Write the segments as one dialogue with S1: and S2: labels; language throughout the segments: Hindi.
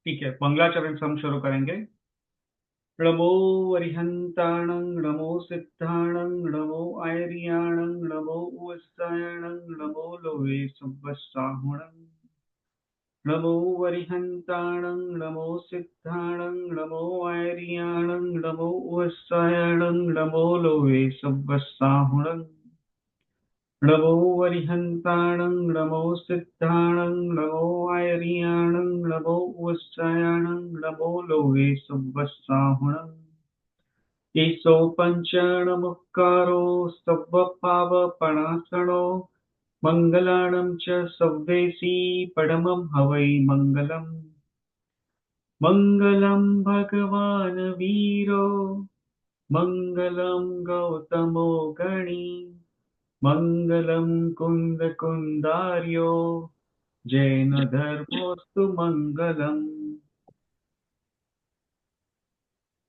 S1: ठीक है, मंगलाचरण से हम शुरू करेंगे। नमो वरिहंताणं नमो सिद्धाणं नमो आयर्याणं नमो वत्सायणं नमो लोके सव्वत्साहुणं नमो वरिहंताणं नमो सिद्धाणं नमो आयर्याणं नमो वत्सायणं नमो लोके सव्वत्साहुणं नमो वरिहंताणं नमो सिद्धाणं नमो आयर्याणं नमो वत्सायणं नमो लोके सव्वत्साहुणं ईसो पञ्चणमुक्कारो सव्वपावपणासनो मङ्गलानं च सव्वेसी परमं हवै मङ्गलम् मङ्गलं भगवान् वीरो मङ्गलं गौतमो गणी मङ्गलं कुन्दकुन्दार्यो जैन धर्मोऽस्तु मङ्गलम्।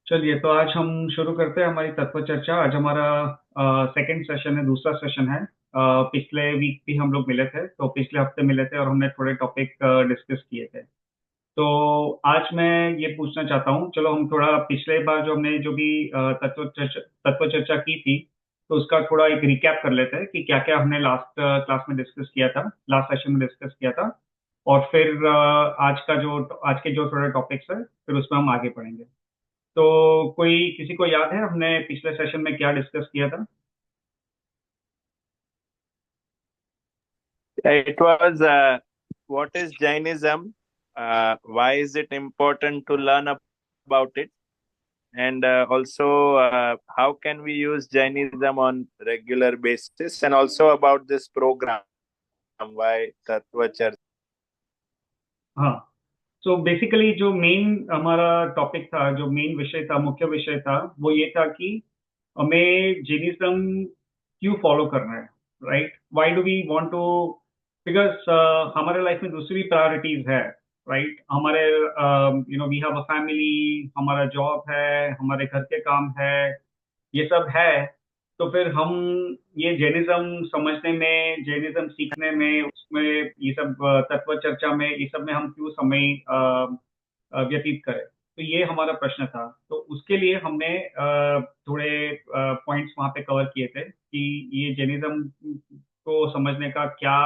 S1: चलिए, तो आज हम शुरू करते हैं हमारी तत्व चर्चा। आज हमारा सेकंड सेशन है, दूसरा सेशन है। पिछले वीक भी हम लोग मिले थे, तो पिछले हफ्ते मिले थे और हमने थोड़े टॉपिक डिस्कस किए थे। तो आज मैं ये पूछना चाहता हूँ, चलो हम थोड़ा पिछले बार जो हमने जो भी तत्व चर्चा की थी, तो उसका थोड़ा एक रिकैप कर लेते हैं कि क्या क्या हमने लास्ट क्लास में डिस्कस किया था, लास्ट सेशन में डिस्कस किया था। और फिर आज के जो थोड़े टॉपिक्स है, फिर उसमें हम आगे बढ़ेंगे। तो कोई किसी को याद है हमने पिछले सेशन में क्या डिस्कस किया था?
S2: It was what is Jainism? Why is it important to learn about it? And also, how can we use Jainism on regular basis? And also about this program, why Tattva Charcha.
S1: हाँ, तो बेसिकली जो मेन हमारा टॉपिक था, जो मेन विषय था, मुख्य विषय था, वो ये था कि हमें जेनिज्म क्यों फॉलो करना है, right? Why do we want to? Because हमारे लाइफ में दूसरी प्रायोरिटीज है, राइट? हमारे वी हैव अ फैमिली, हमारा जॉब है, हमारे घर के काम है, ये सब है। तो फिर हम ये जैनिज्म समझने में, जैनिज्म सीखने में, उसमें ये सब तत्व चर्चा में, ये सब में हम क्यों समय व्यतीत करें? तो ये हमारा प्रश्न था। तो उसके लिए हमने थोड़े पॉइंट्स वहाँ पे कवर किए थे कि ये जैनिज्म को समझने का क्या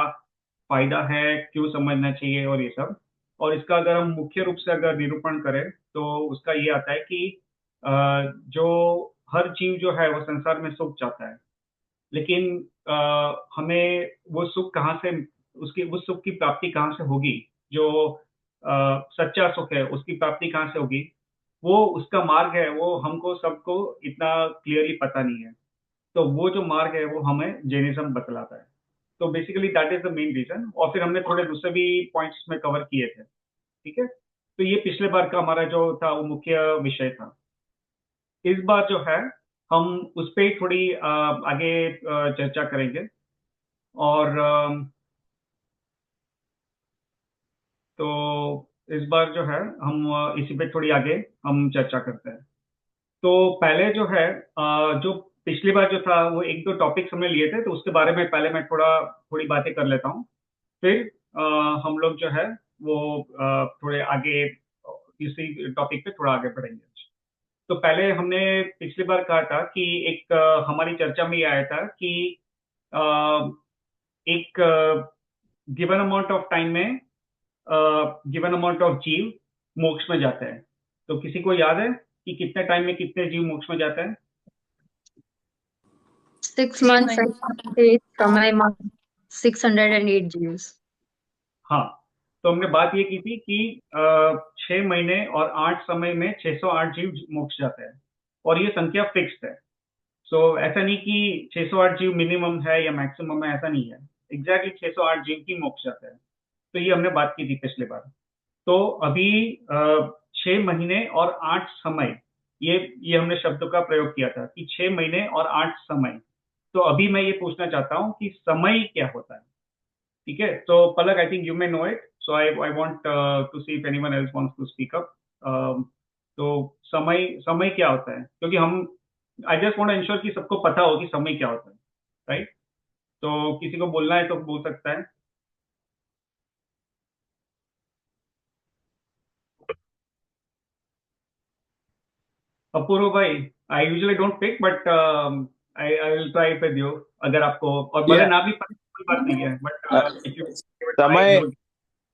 S1: फायदा है, क्यों समझना चाहिए और ये सब। और इसका अगर हम मुख्य रूप से अगर निरूपण करें, तो उसका ये आता है कि अ, जो हर जीव जो है वो संसार में सुख चाहता है, लेकिन हमें वो सुख कहाँ से, उसकी उस सुख की प्राप्ति कहाँ से होगी? जो सच्चा सुख है उसकी प्राप्ति कहाँ से होगी? वो उसका मार्ग है, वो हमको सबको इतना क्लियरली पता नहीं है। तो वो जो मार्ग है वो हमें जैनिज्म बतलाता है। तो basically that is the main reason. और फिर हमने थोड़े दूसरे भी पॉइंट्स में कवर किए थे। ठीक है, तो ये पिछले बार का हमारा जो था वो मुख्य विषय था। इस बार जो है हम उस पे थोड़ी आगे चर्चा करेंगे। और तो इस बार जो है हम इसी पे थोड़ी आगे हम चर्चा करते हैं। तो पहले जो है जो पिछली बार जो था वो एक दो टॉपिक्स हमने लिए थे, तो उसके बारे में पहले मैं थोड़ी बातें कर लेता हूँ। फिर हम लोग जो है वो थोड़े आगे इसी टॉपिक पे थोड़ा आगे बढ़ेंगे। तो पहले हमने पिछली बार कहा था कि एक हमारी चर्चा में ये आया था कि अ, एक गिवन अमाउंट ऑफ टाइम में गिवन अमाउंट ऑफ जीव मोक्ष में जाते हैं। तो किसी को याद है कि कितने टाइम में कितने जीव मोक्ष में जाते हैं?
S3: 6 months and 8 समय month 608 Gs.
S1: हाँ, तो हमने बात ये की थी कि 6 महीने और 8 समय में 608 जीव मोक्ष जाते हैं, और ये संख्या फिक्स्ड है। सो ऐसा नहीं कि 608 जीव मिनिमम है या मैक्सिमम है, ऐसा नहीं है। एग्जैक्टली 608 जीव की मोक्ष जाते हैं। तो ये हमने बात की थी पिछले बार। तो अभी 6 महीने और 8 समय, ये हमने शब्द का प्रयोग किया था कि 6 महीने और 8 समय। तो अभी मैं ये पूछना चाहता हूँ कि समय क्या होता है? ठीक है, तो Palak, I think you may know it, so I want to see if anyone else wants to speak up. तो समय समय क्या होता है? क्योंकि हम, I just want to ensure कि सबको पता हो कि समय क्या होता है, राइट? तो किसी को बोलना है तो बोल सकता है। अपूर्व भाई, I usually don't pick but I will try with you, अगर आपको और भले
S2: Yeah.
S1: ना भी पता कोई बात नहीं है,
S2: Uh,
S1: but if you try
S2: Samay,
S1: जरूर।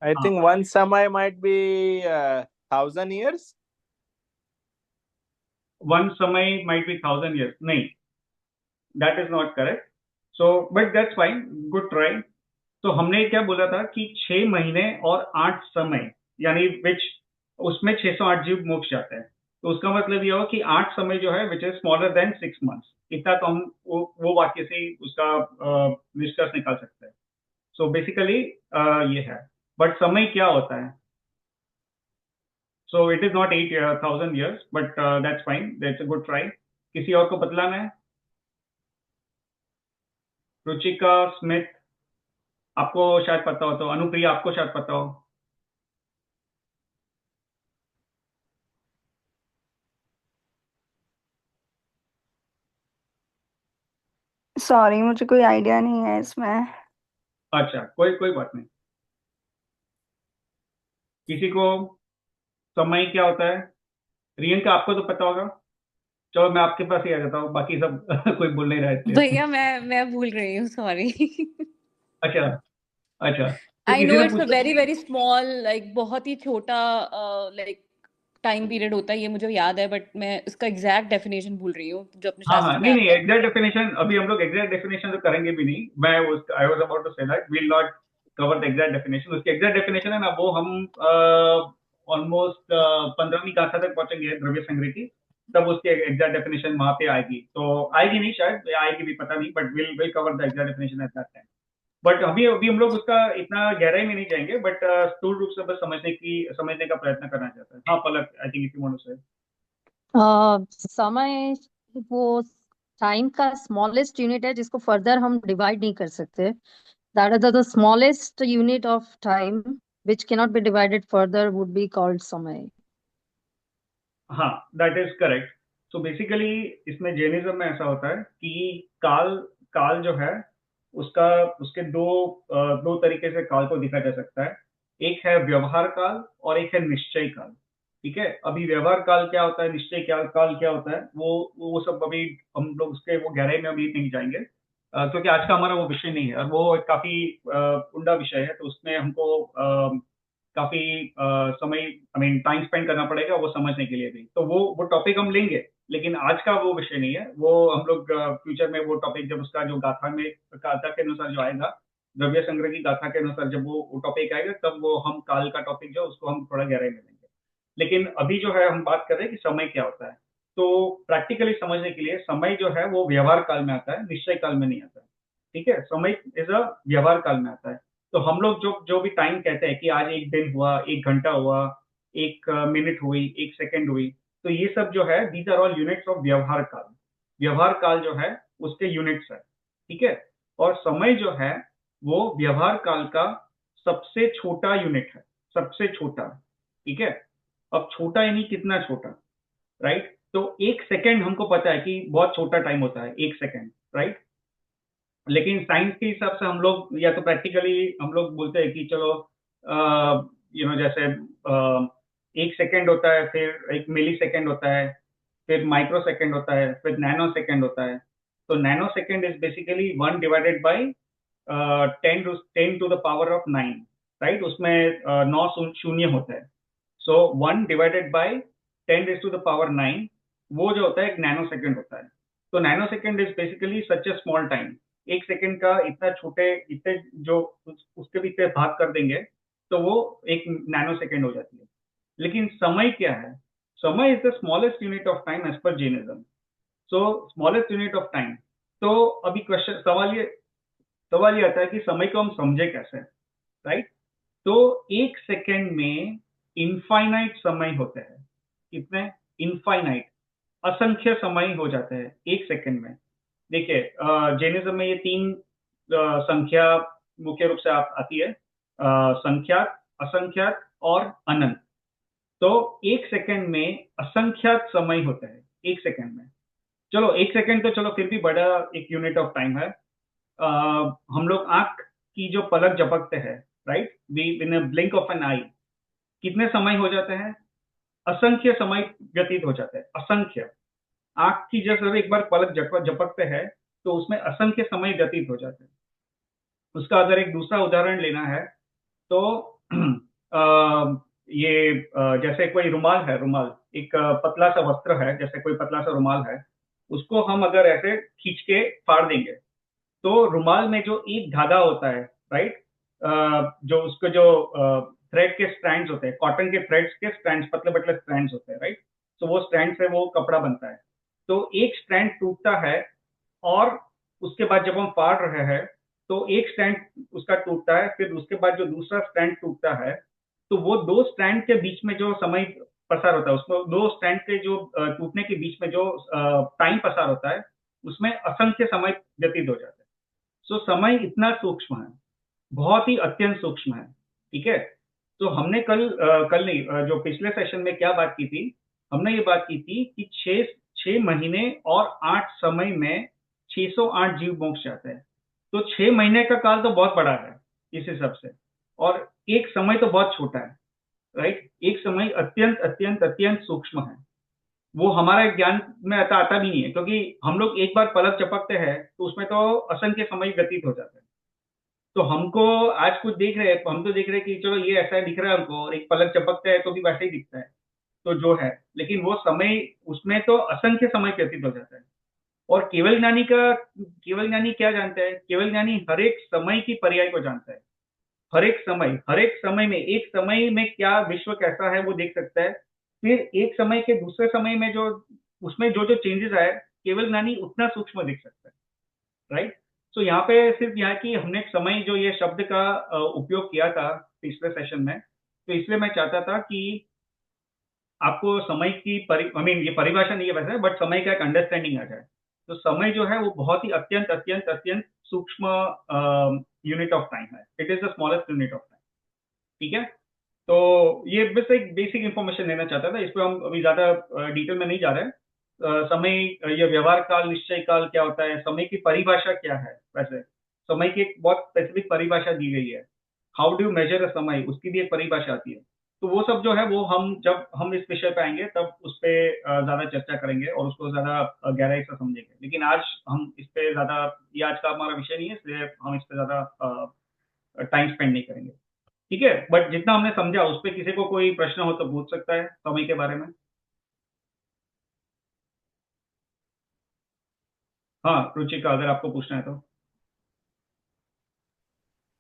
S2: I
S1: हाँ,
S2: think one Samay might be 1,000 years.
S1: One समय माइट बी 1000 years, नहीं, that is not correct. So but that's fine, good try. तो हमने क्या बोला था कि 6 महीने और 8 समय, यानी विच, उसमें 608 जीव मोक्ष जाते हैं। तो उसका मतलब ये हुआ कि 8 समय जो है which is smaller than 6 months, इतना तो हम वो वाक्य से ही उसका निष्कर्ष निकाल सकते हैं। सो बेसिकली ये है, बट समय क्या होता है? So it is not 8,000 years, but that's fine, that's a good try. किसी और को बतलाना है? रुचिका, स्मिथ, आपको शायद पता हो, तो अनुप्रिया आपको शायद पता हो।
S4: सॉरी, मुझे कोई आइडिया नहीं है इसमें।
S1: अच्छा, कोई कोई बात नहीं। किसी को समय क्या होता है? रियंका, आपको तो पता होगा। चलो मैं आपके पास ही आ जाता हूँ, बाकी सब कोई बोल नहीं रहा है इसलिए।
S5: भैया मैं भूल रही हूँ, सॉरी।
S1: अच्छा, अच्छा, तो
S5: आई
S1: किसी
S5: नो
S1: ने
S5: इट्स अ
S1: पूछा।
S5: वेरी वेरी स्मॉल, लाइक बहुत ही छोटा लाइक टाइम पीरियड होता है, ये मुझे याद है, बट मैं इसका एग्जैक्ट डेफिनेशन भूल रही हूँ जो अपने
S1: हाँ, हाँ,
S5: शास्त्र में
S1: नहीं, नहीं,
S5: आता है।
S1: एग्जैक्ट डेफिनेशन अभी हम लोग एग्जैक्ट डेफिनेशन तो करेंगे भी नहीं। मैं उस I was about to say that we will not cover the exact definition. उसकी एग्जैक्ट डेफिनेशन है ना, वो हम ऑलमोस्ट 15वीं गाथा तक पहुंचेंगे द्रव्य संग्रह की, तब उसकी एग्जैक्ट डेफिनेशन वहां पे आएगी। तो आएगी नहीं, शायद आएगी भी, पता नहीं, but will cover the exact definition at that time. But अभी अभी हम लोग उसका इतना गहराई में नहीं जाएंगे, बट स्थूल रूप से बस समझने का प्रयत्न करना चाहते हैं। हाँ Palak, I think if you want to say.
S3: समय वो टाइम का स्मॉलेस्ट यूनिट है जिसको फर्दर हम डिवाइड नहीं कर सकते। That is the smallest unit of time which cannot be divided further would be called समय।
S1: हाँ, that is correct. So basically इसमें जैनिज्म में ऐसा होता है कि काल काल जो है उसका, उसके दो तरीके से काल को देखा जा सकता है। एक है व्यवहार काल और एक है निश्चय काल। ठीक है, अभी व्यवहार काल क्या होता है, निश्चय काल क्या होता है, वो सब अभी हम लोग उसके वो गहराई में अभी नहीं जाएंगे, क्योंकि आज का हमारा वो विषय नहीं है, और वो एक काफी उंडा विषय है, तो उसमें हमको काफी समय, आई मीन टाइम स्पेंड करना पड़ेगा वो समझने के लिए भी। तो वो टॉपिक हम लेंगे, लेकिन आज का वो विषय नहीं है। वो हम लोग फ्यूचर में वो टॉपिक, जब उसका जो गाथा के अनुसार जो आएगा, द्रव्य संग्रह की गाथा के अनुसार जब वो टॉपिक आएगा, तब वो हम काल का टॉपिक जो उसको हम थोड़ा गहराई में लेंगे। लेकिन अभी जो है हम बात कर रहे हैं कि समय क्या होता है। तो प्रैक्टिकली समझने के लिए समय जो है वो व्यवहार काल में आता है, निश्चय काल में नहीं आता है। ठीक है, समय इज अ व्यवहार काल में आता है। तो हम लोग जो जो भी टाइम कहते हैं कि आज एक दिन हुआ, एक घंटा हुआ, एक मिनट हुई, एक सेकंड हुई, तो ये सब जो है these are all units of vyavahar kaal. व्यवहार काल जो है उसके यूनिट्स है। ठीक है, और समय जो है वो व्यवहार काल का सबसे छोटा यूनिट है, सबसे छोटा। ठीक है, अब छोटा यानी कितना छोटा, राइट? तो एक सेकंड हमको पता है कि बहुत छोटा टाइम होता है, एक सेकंड, राइट? लेकिन साइंस के हिसाब से हम लोग, या तो प्रैक्टिकली हम लोग बोलते हैं कि चलो जैसे एक सेकंड होता है, फिर एक मिली सेकंड होता है, फिर माइक्रो सेकंड होता है, फिर नैनो सेकंड होता है। तो nanosecond is basically 1 divided by 10 to the power of 9, right? उसमें 9 शून्य होता है। So 1 divided by 10 to the power 9, वो जो होता है एक नैनो सेकंड होता है। तो nanosecond is basically such A small time. एक सेकंड का इतना छोटे, इतने जो उसके भी इतने भाग कर देंगे, तो वो एक नैनो सेकंड हो जाती है। लेकिन समय क्या है? Samay is the smallest unit of time as per Jainism. So smallest unit of time. तो अभी क्वेश्चन, सवाल ये आता है कि समय को हम समझे कैसे, राइट? तो एक सेकंड में इनफाइनाइट समय होते हैं। कितने? इनफाइनाइट, असंख्य समय हो जाते हैं एक सेकंड में। देखिए, जैनिज्म में ये 3 संख्या मुख्य रूप से आती है, संख्यात, असंख्यात और अनंत। तो एक सेकंड में असंख्यात समय होता है, एक सेकंड में। चलो एक सेकंड तो चलो फिर भी बड़ा एक यूनिट ऑफ टाइम है। हम लोग आंख की जो पलक झपकते हैं, right, we in blink of an eye, कितने समय हो जाते हैं? असंख्य समय व्यतीत हो जाते हैं, असंख्य। आंख की जैसे एक बार पलक झपकते हैं तो उसमें असंख्य समय व्यतीत हो जाते हैं। उसका अगर एक दूसरा उदाहरण लेना है तो जैसे कोई रुमाल है, रुमाल एक पतला सा वस्त्र है, जैसे कोई पतला सा रुमाल है, उसको हम अगर ऐसे खींच के फाड़ देंगे तो रुमाल में जो एक धागा होता है, राइट, जो उसके जो थ्रेड के स्ट्रैंड्स होते हैं, कॉटन के थ्रेड्स के स्ट्रैंड्स, पतले पतले स्ट्रैंड्स होते हैं, राइट। तो वो स्ट्रैंड से वो कपड़ा बनता है। तो एक स्ट्रैंड टूटता है और उसके बाद जब हम फाड़ रहे हैं तो एक स्ट्रैंड उसका टूटता है, फिर उसके बाद जो दूसरा स्ट्रैंड टूटता है तो वो दो स्ट्रैंड के बीच में जो समय पसार होता है, उसमें दो स्ट्रैंड के जो टूटने के बीच में जो टाइम पसार होता है, उसमें असंख्य समय व्यतीत हो जाता है। सो समय इतना सूक्ष्म है, बहुत ही अत्यंत सूक्ष्म है, ठीक है। तो हमने कल नहीं, जो पिछले सेशन में क्या बात की थी, हमने ये बात की थी कि 6 महीने और 8 समय में 608 जीव मोक्ष जाते हैं। तो 6 महीने का काल तो बहुत बड़ा है इस हिसाब से, और एक समय तो बहुत छोटा है, राइट। एक समय अत्यंत अत्यंत अत्यंत सूक्ष्म है, वो हमारे ज्ञान में आता भी नहीं है, क्योंकि हम लोग एक बार पलक झपकते हैं तो उसमें तो असंख्य समय व्यतीत हो जाता है। तो हमको आज कुछ देख रहे हैं, हम तो देख रहे हैं कि चलो ये ऐसा दिख रहा है हमको, और एक पलक झपकता है तो भी वैसे ही दिखता है, तो जो है, लेकिन वो समय, उसमें तो असंख्य समय व्यतीत हो जाता है। और केवल ज्ञानी क्या जानता है? केवल ज्ञानी हर एक समय की पर्याय को जानता है। हर एक समय में, एक समय में क्या विश्व कैसा है वो देख सकता है। फिर एक समय के दूसरे समय में जो उसमें जो जो चेंजेस आए, केवल ज्ञानी उतना सूक्ष्म देख सकता है, राइट। तो यहाँ पे सिर्फ यहाँ की हमने समय जो ये शब्द का उपयोग किया था पिछले सेशन में, तो इसलिए मैं चाहता था कि आपको समय की ये परिभाषा नहीं है वैसे, बट समय का एक अंडरस्टैंडिंग आ जाए। तो समय जो है वो बहुत ही अत्यंत अत्यंत अत्यंत सूक्ष्म यूनिट ऑफ टाइम है। It is the smallest unit of time, ठीक है। तो ये बस एक बेसिक इंफॉर्मेशन देना चाहता था, इस पर हम अभी ज्यादा डिटेल में नहीं जा रहे हैं। समय, ये व्यवहार काल, निश्चय काल क्या होता है, समय की परिभाषा क्या है, वैसे समय की एक बहुत स्पेसिफिक परिभाषा दी गई है। हाउ डू मेजर अ समय, उसकी भी एक परिभाषा आती है। तो वो सब जो है वो हम जब हम इस विषय पे आएंगे तब उस पे ज्यादा चर्चा करेंगे और उसको ज्यादा गहराई से समझेंगे। लेकिन आज हम इस पे ज्यादा, ये आज का हमारा विषय नहीं है, इसलिए हम इस पे ज्यादा टाइम स्पेंड नहीं करेंगे, ठीक है। बट जितना हमने समझा उस पे किसी को कोई प्रश्न हो तो पूछ सकता है समय के बारे में। हाँ रुचिका, अगर आपको पूछना है तो।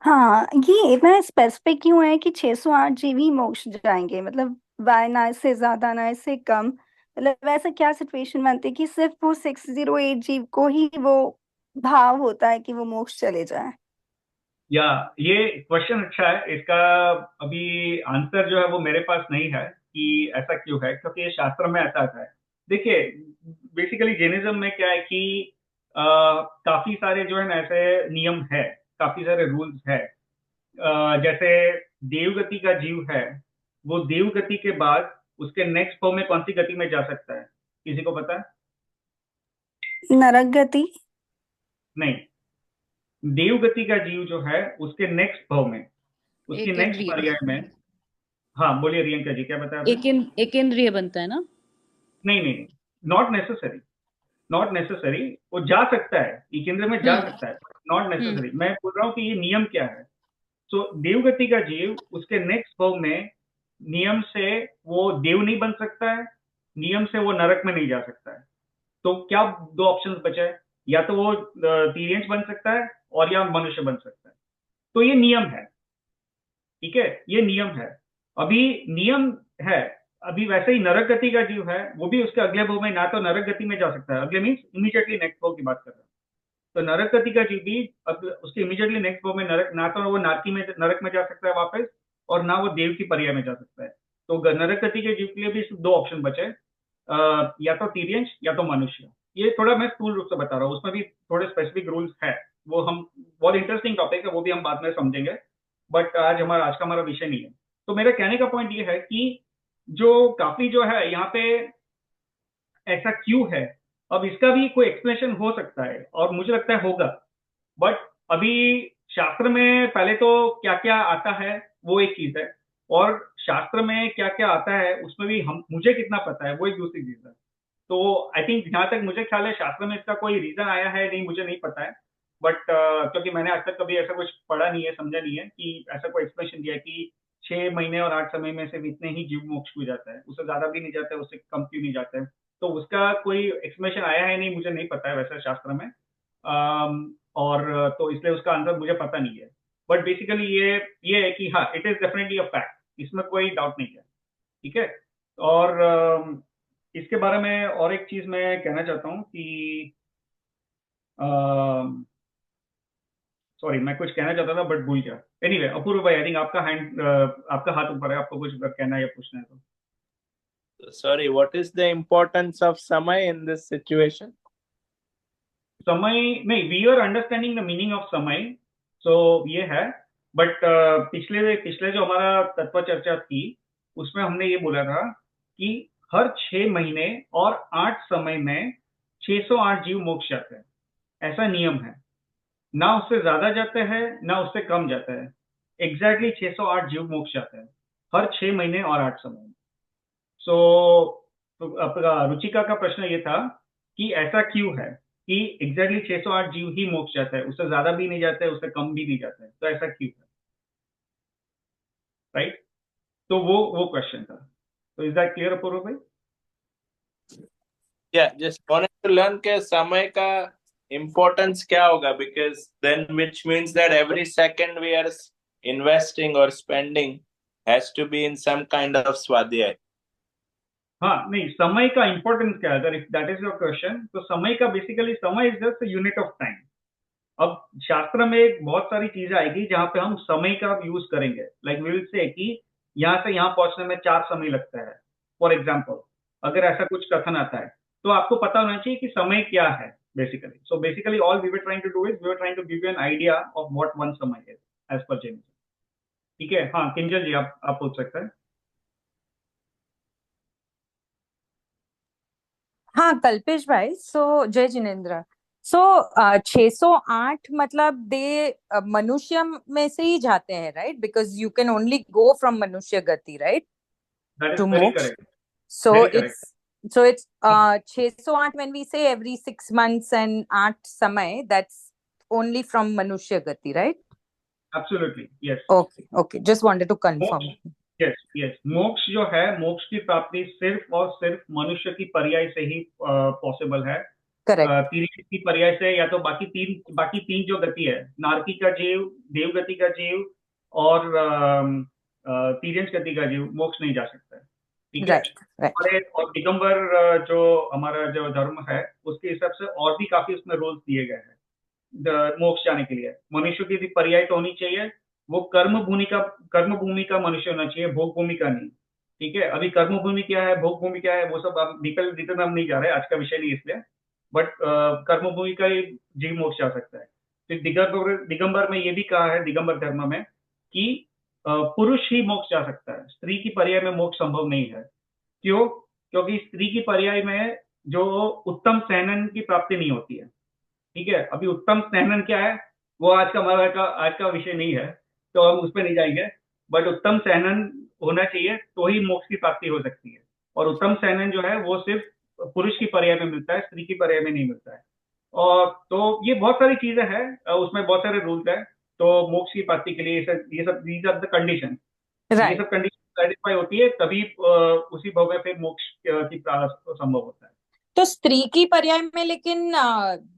S4: हाँ, ये इतना स्पेसिफिक क्यों है कि 608 जीवी मोक्ष जाएंगे? मतलब वाय, ना इससे ज्यादा ना इससे कम। मतलब ऐसा क्या सिचुएशन बनती है कि सिर्फ वो 608 जीव को ही वो भाव होता है कि वो मोक्ष चले जाए?
S1: या ये क्वेश्चन अच्छा है, इसका अभी आंसर जो है वो मेरे पास नहीं है कि ऐसा क्यों है, क्योंकि ये शास्त्र में ऐसा आता है। देखिए, बेसिकली जैनिज्म में क्या है कि काफी सारे जो है ना ऐसे नियम है, काफी सारे रूल्स है। जैसे देवगति का जीव है, वो देवगति के बाद उसके नेक्स्ट फॉर्म में कौन सी गति में जा सकता है? किसी को पता है?
S4: नरक गति।
S1: नहीं, देवगति का जीव जो है उसके नेक्स्ट भाव में, उसकी
S5: एक
S1: नेक्स्ट
S5: इंद्रिय,
S1: पर्याय में। हाँ बोलिए रियंका जी, क्या बताया आपने?
S5: एक इंद्रिय बनता है ना?
S1: नहीं नहीं नहीं, नॉट नेसेसरी, नॉट नेसेसरी। वो जा सकता है, ये केंद्र में जा
S5: हम्म
S1: सकता है, नॉट
S5: हम्म
S1: नेसेसरी। मैं बोल रहा हूँ कि ये नियम क्या है। तो देवगति का जीव उसके नेक्स्ट भाव में नियम से वो देव नहीं बन सकता है, नियम से वो नरक में नहीं जा सकता है। तो क्या दो ऑप्शंस बचे हैं? या तो वो तिर्यंश बन सकता है और या मनुष्य बन सकता है। तो ये नियम है, ठीक है, ये नियम है। अभी नियम है। अभी वैसे ही नरक गति का जीव है, वो भी उसके अगले भाव में ना तो नरक गति में जा सकता है, अगले मीन्स इमीडिएटली नेक्स्ट भाव की बात कर रहा है। तो नरक गति का जीव भी उसके इमीडिएटली नेक्स्ट भाव में नरक, ना तो वो नारकी में नरक में जा सकता है वापस, और ना वो देव की पर्याय में जा सकता है। तो नरक गति के जीव के लिए भी सिर्फ दो ऑप्शन बचे, या तो तिर्यंश या तो मनुष्य। ये थोड़ा मैं स्थूल रूप से बता रहा हूँ, उसमें भी थोड़े स्पेसिफिक रूल्स है। वो हम, बहुत इंटरेस्टिंग टॉपिक है, वो भी हम बाद में समझेंगे, बट आज का हमारा विषय नहीं है। तो मेरा कहने का पॉइंट ये है कि जो काफी जो है यहाँ पे ऐसा क्यों है, अब इसका भी कोई एक्सप्लेनेशन हो सकता है और मुझे लगता है होगा। बट अभी शास्त्र में पहले तो क्या क्या आता है वो एक चीज है, और शास्त्र में क्या क्या आता है उसमें भी हम मुझे कितना पता है वो एक दूसरी चीज है। तो आई थिंक जहां तक मुझे ख्याल है शास्त्र में इसका कोई रीजन आया है नहीं, मुझे नहीं पता है। बट क्योंकि मैंने आज तक कभी ऐसा कुछ पढ़ा नहीं है, समझा नहीं है कि ऐसा कोई एक्सप्लेनेशन दिया है कि 6 महीने और 8 समय में सिर्फ इतने ही जीव मोक्ष को जाता है, उससे ज्यादा भी नहीं जाता है, उससे कम क्यों नहीं जाता है। तो उसका कोई एक्सप्लेनेशन आया है नहीं, मुझे नहीं पता है वैसे शास्त्र में। और तो इसलिए उसका आंसर मुझे पता नहीं है। बट बेसिकली ये है कि हाँ, it is definitely a fact, इसमें कोई डाउट नहीं है। ठीक है। और इसके बारे में और एक चीज मैं कहना चाहता हूँ कि सॉरी, मैं कुछ कहना चाहता था बट भूल गया। एनीवे, अपूर्व भाई, आई थिंक आपका हाथ ऊपर है, आपको कुछ अगर कहना है या पूछना है तो।
S2: Sorry, what is the importance of samay in this situation?
S1: समय नहीं, we are understanding the meaning of samay, so ये है। बट पिछले पिछले जो हमारा तत्व चर्चा थी उसमें हमने ये बोला था कि हर 6 महीने और 8 समय में 608 जीव मोक्ष जाते हैं, ऐसा नियम है। ना उससे ज्यादा जाते हैं ना उससे कम जाता है, एग्जैक्टली 608 जीव मोक्ष जाते हैं हर 6 महीने और 8 समय में। सो आपका रुचिका का प्रश्न ये था कि ऐसा क्यों है कि एग्जैक्टली 608 जीव ही मोक्ष जाता है, उससे ज्यादा भी नहीं जाता है, उससे कम भी नहीं जाता है, तो ऐसा क्यों है, राइट? तो वो क्वेश्चन था। तो इज दैट क्लियर अपूर्व भाई?
S2: Yeah, just wanted to learn के समय का importance क्या होगा, because then which means that every second we are investing or spending has to be in some kind of swadhyay.
S1: हाँ, नहीं, समय का इंपॉर्टेंस क्या है, अगर if that is your question, तो समय का बेसिकली समय is just unit of time. अब शास्त्र में बहुत सारी चीजें आएगी जहां पे हम समय का यूज करेंगे, लाइक वी विल से कि यहाँ से यहाँ पहुंचने में 4 समय लगता है, फॉर एग्जाम्पल। अगर ऐसा कुछ कथन आता है तो आपको पता होना चाहिए कि समय क्या है basically. So basically all we were trying to do is we were trying to give you an idea of what one samay is as per Jain. ठीक है। हाँ, किंजल जी, आप पूछ सकते हैं।
S6: हाँ कल्पेश भाई, सो जय जिनेन्द्र। सो 608 मतलब दे मनुष्य में से ही जाते हैं, right? Because you can only go from मनुष्य गति, right,
S1: that
S6: too
S1: is very
S6: moksha.
S1: Correct.
S6: So
S1: very
S6: it's
S1: correct.
S6: so it's 608 when we say every 6 months and 8 samay, that's only from Manushya Gati, right?
S1: Absolutely, yes.
S6: Okay. Just wanted to confirm.
S1: Yes yes, मोक्ष जो है, मोक्ष की प्राप्ति सिर्फ और सिर्फ मनुष्य की पर्याय से ही पॉसिबल है।
S6: Correct.
S1: तीर्थ की पर्याय से, या तो बाकी तीन जो गति है, नारकी का जीव, देव गति का जीव और तीर्यंश गति का जीव, मोक्ष नहीं जा सकता है। ठीक है।
S6: Right.
S1: और दिगंबर जो हमारा जो धर्म है उसके हिसाब से और भी काफी उसमें रोल्स दिए गए हैं मोक्ष जाने के लिए। मनुष्य की पर्याय तो होनी चाहिए, वो कर्म भूमि का मनुष्य होना चाहिए, भोग भूमि का नहीं। ठीक है। अभी कर्म भूमि क्या है, भोग भूमि क्या है, वो सब आप डिटेल हम नहीं जा रहे, आज का विषय नहीं इसलिए। बट कर्म भूमि का ही जीव मोक्ष जा सकता है। तो दिगंबर में ये भी कहा है, दिगंबर धर्म में, कि पुरुष ही मोक्ष जा सकता है, स्त्री की पर्याय में मोक्ष संभव नहीं है। क्यों? क्योंकि स्त्री की पर्याय में जो उत्तम सहनन की प्राप्ति नहीं होती है। ठीक है। अभी उत्तम सहनन क्या है वो आज का विषय नहीं है, तो हम उस पर नहीं जाएंगे। बट उत्तम सहनन होना चाहिए तो ही मोक्ष की प्राप्ति हो सकती है। और उत्तम सहनन जो है वो सिर्फ पुरुष की पर्याय में मिलता है, स्त्री की पर्याय में नहीं मिलता है। और तो ये बहुत सारी चीजें हैं, उसमें बहुत सारे रूल्स है। तो मोक्ष की प्राप्ति के लिए ये सब दीज आर द कंडीशन। ये
S6: Right.
S1: सब कंडीशन सेटिस्फाई होती है तभी उसी भव में फिर मोक्ष की प्राप्ति संभव होता है।
S6: तो स्त्री की पर्याय में लेकिन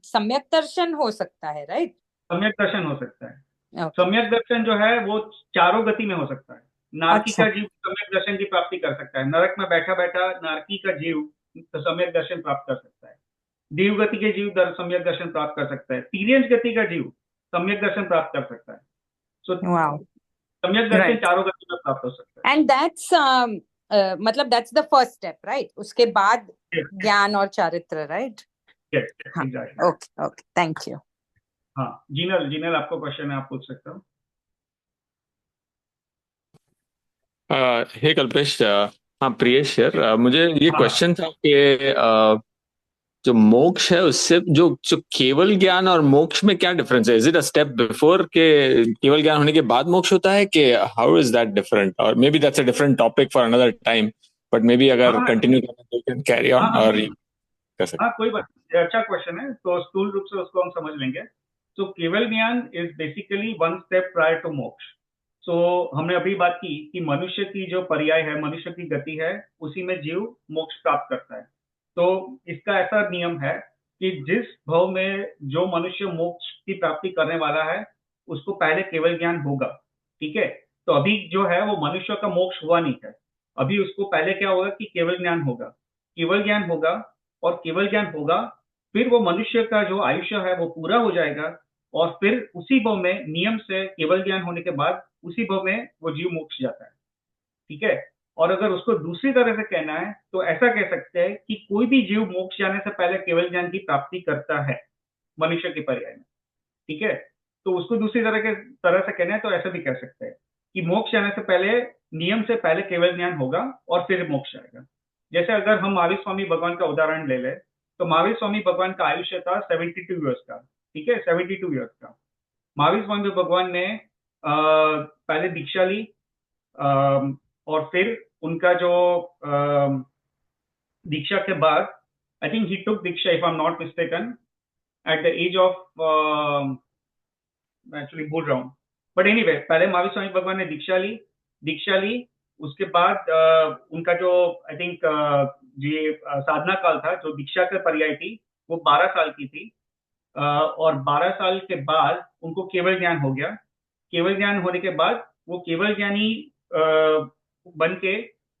S6: सम्यक दर्शन हो सकता है, राइट?
S1: सम्यक दर्शन हो सकता है।
S6: Okay.
S1: सम्यक दर्शन जो है वो चारों गति में हो सकता है। नारकी
S6: अच्छा।
S1: का जीव सम्यक दर्शन की प्राप्ति कर सकता है, नरक में बैठा बैठा नारकी का जीव तो सम्यक दर्शन प्राप्त कर सकता है। देव गति के जीव सम्यक दर्शन प्राप्त कर सकता है, तीर्यंश गति का जीव सम्यक दर्शन प्राप्त कर सकता है। सो
S6: Wow.
S1: सम्यक दर्शन
S6: Right.
S1: चारों गति में प्राप्त हो सकता है।
S6: And that's मतलब that's the first step, right? उसके बाद ज्ञान और चारित्र, right?
S1: Yes,
S6: हाँ.
S1: exactly.
S6: Okay. Thank you.
S1: हाँ, जीनल आपको क्वेश्चन है, आप पूछ सकते हो।
S7: हे कल्पेश, हाँ प्रियेश सर, मुझे ये
S1: हाँ।
S7: क्वेश्चन था कि जो मोक्ष है उससे जो जो केवल ज्ञान और मोक्ष में क्या डिफरेंस है? Is it a step before के केवल ज्ञान होने के बाद मोक्ष होता है कि हाउ इज दैट डिफरेंट? और maybe that's a different topic for another time, but maybe अगर
S1: हाँ
S7: कंटिन्यू करना तो कैन कैरी
S1: हाँ
S7: ऑन
S1: हाँ
S7: और
S1: बिल्कुल।
S7: कर सकते
S1: हाँ कोई बात नहीं, अच्छा क्वेश्चन है, तो स्थूल रूप से उसको हम समझ लेंगे। तो kevala gyan is basically one step prior to moksha. So हमने अभी बात की कि मनुष्य की जो पर्याय है, मनुष्य की गति है, उसी में जीव मोक्ष प्राप्त करता है। तो इसका ऐसा नियम है कि जिस भव में जो मनुष्य मोक्ष की प्राप्ति करने वाला है, उसको पहले केवल ज्ञान होगा। ठीक है, तो अभी जो है वो मनुष्य का मोक्ष हुआ नहीं है, अभी उसको पहले क्या होगा कि केवल ज्ञान होगा। केवल ज्ञान होगा और केवल ज्ञान होगा, फिर वो मनुष्य का जो आयुष्य है वो पूरा हो जाएगा, और फिर उसी भव में नियम से केवल ज्ञान होने के बाद उसी भव में वो जीव मोक्ष जाता है। ठीक है, और अगर उसको दूसरी तरह से कहना है तो ऐसा कह सकते हैं कि कोई भी जीव मोक्ष जाने से पहले केवल ज्ञान की प्राप्ति करता है, मनुष्य के पर्याय में। ठीक है, तो उसको दूसरी तरह से कहना है तो ऐसा भी कह सकते हैं कि मोक्ष जाने से पहले, नियम से पहले केवल ज्ञान होगा और फिर मोक्ष आएगा। जैसे अगर हम महावीर स्वामी भगवान का उदाहरण ले ले, तो महावीर स्वामी भगवान का आयुष्य था 72 ईयर्स का। ठीक है, 72 ईयर्स का महावीर स्वामी भगवान ने पहले दीक्षा ली, और फिर उनका जो दीक्षा के बाद, I think he took diksha, if I am not mistaken, at the age of, मैं एक्चुअली भूल रहा हूँ, बट एनीवे पहले महावीर स्वामी भगवान ने दीक्षा ली। उसके बाद उनका जो आई थिंक ये साधना काल था, जो दीक्षा के पर्याय थी, वो 12 साल की थी। और 12 साल के बाद उनको केवल ज्ञान हो गया। केवल ज्ञान होने के बाद वो केवल ज्ञानी बन के,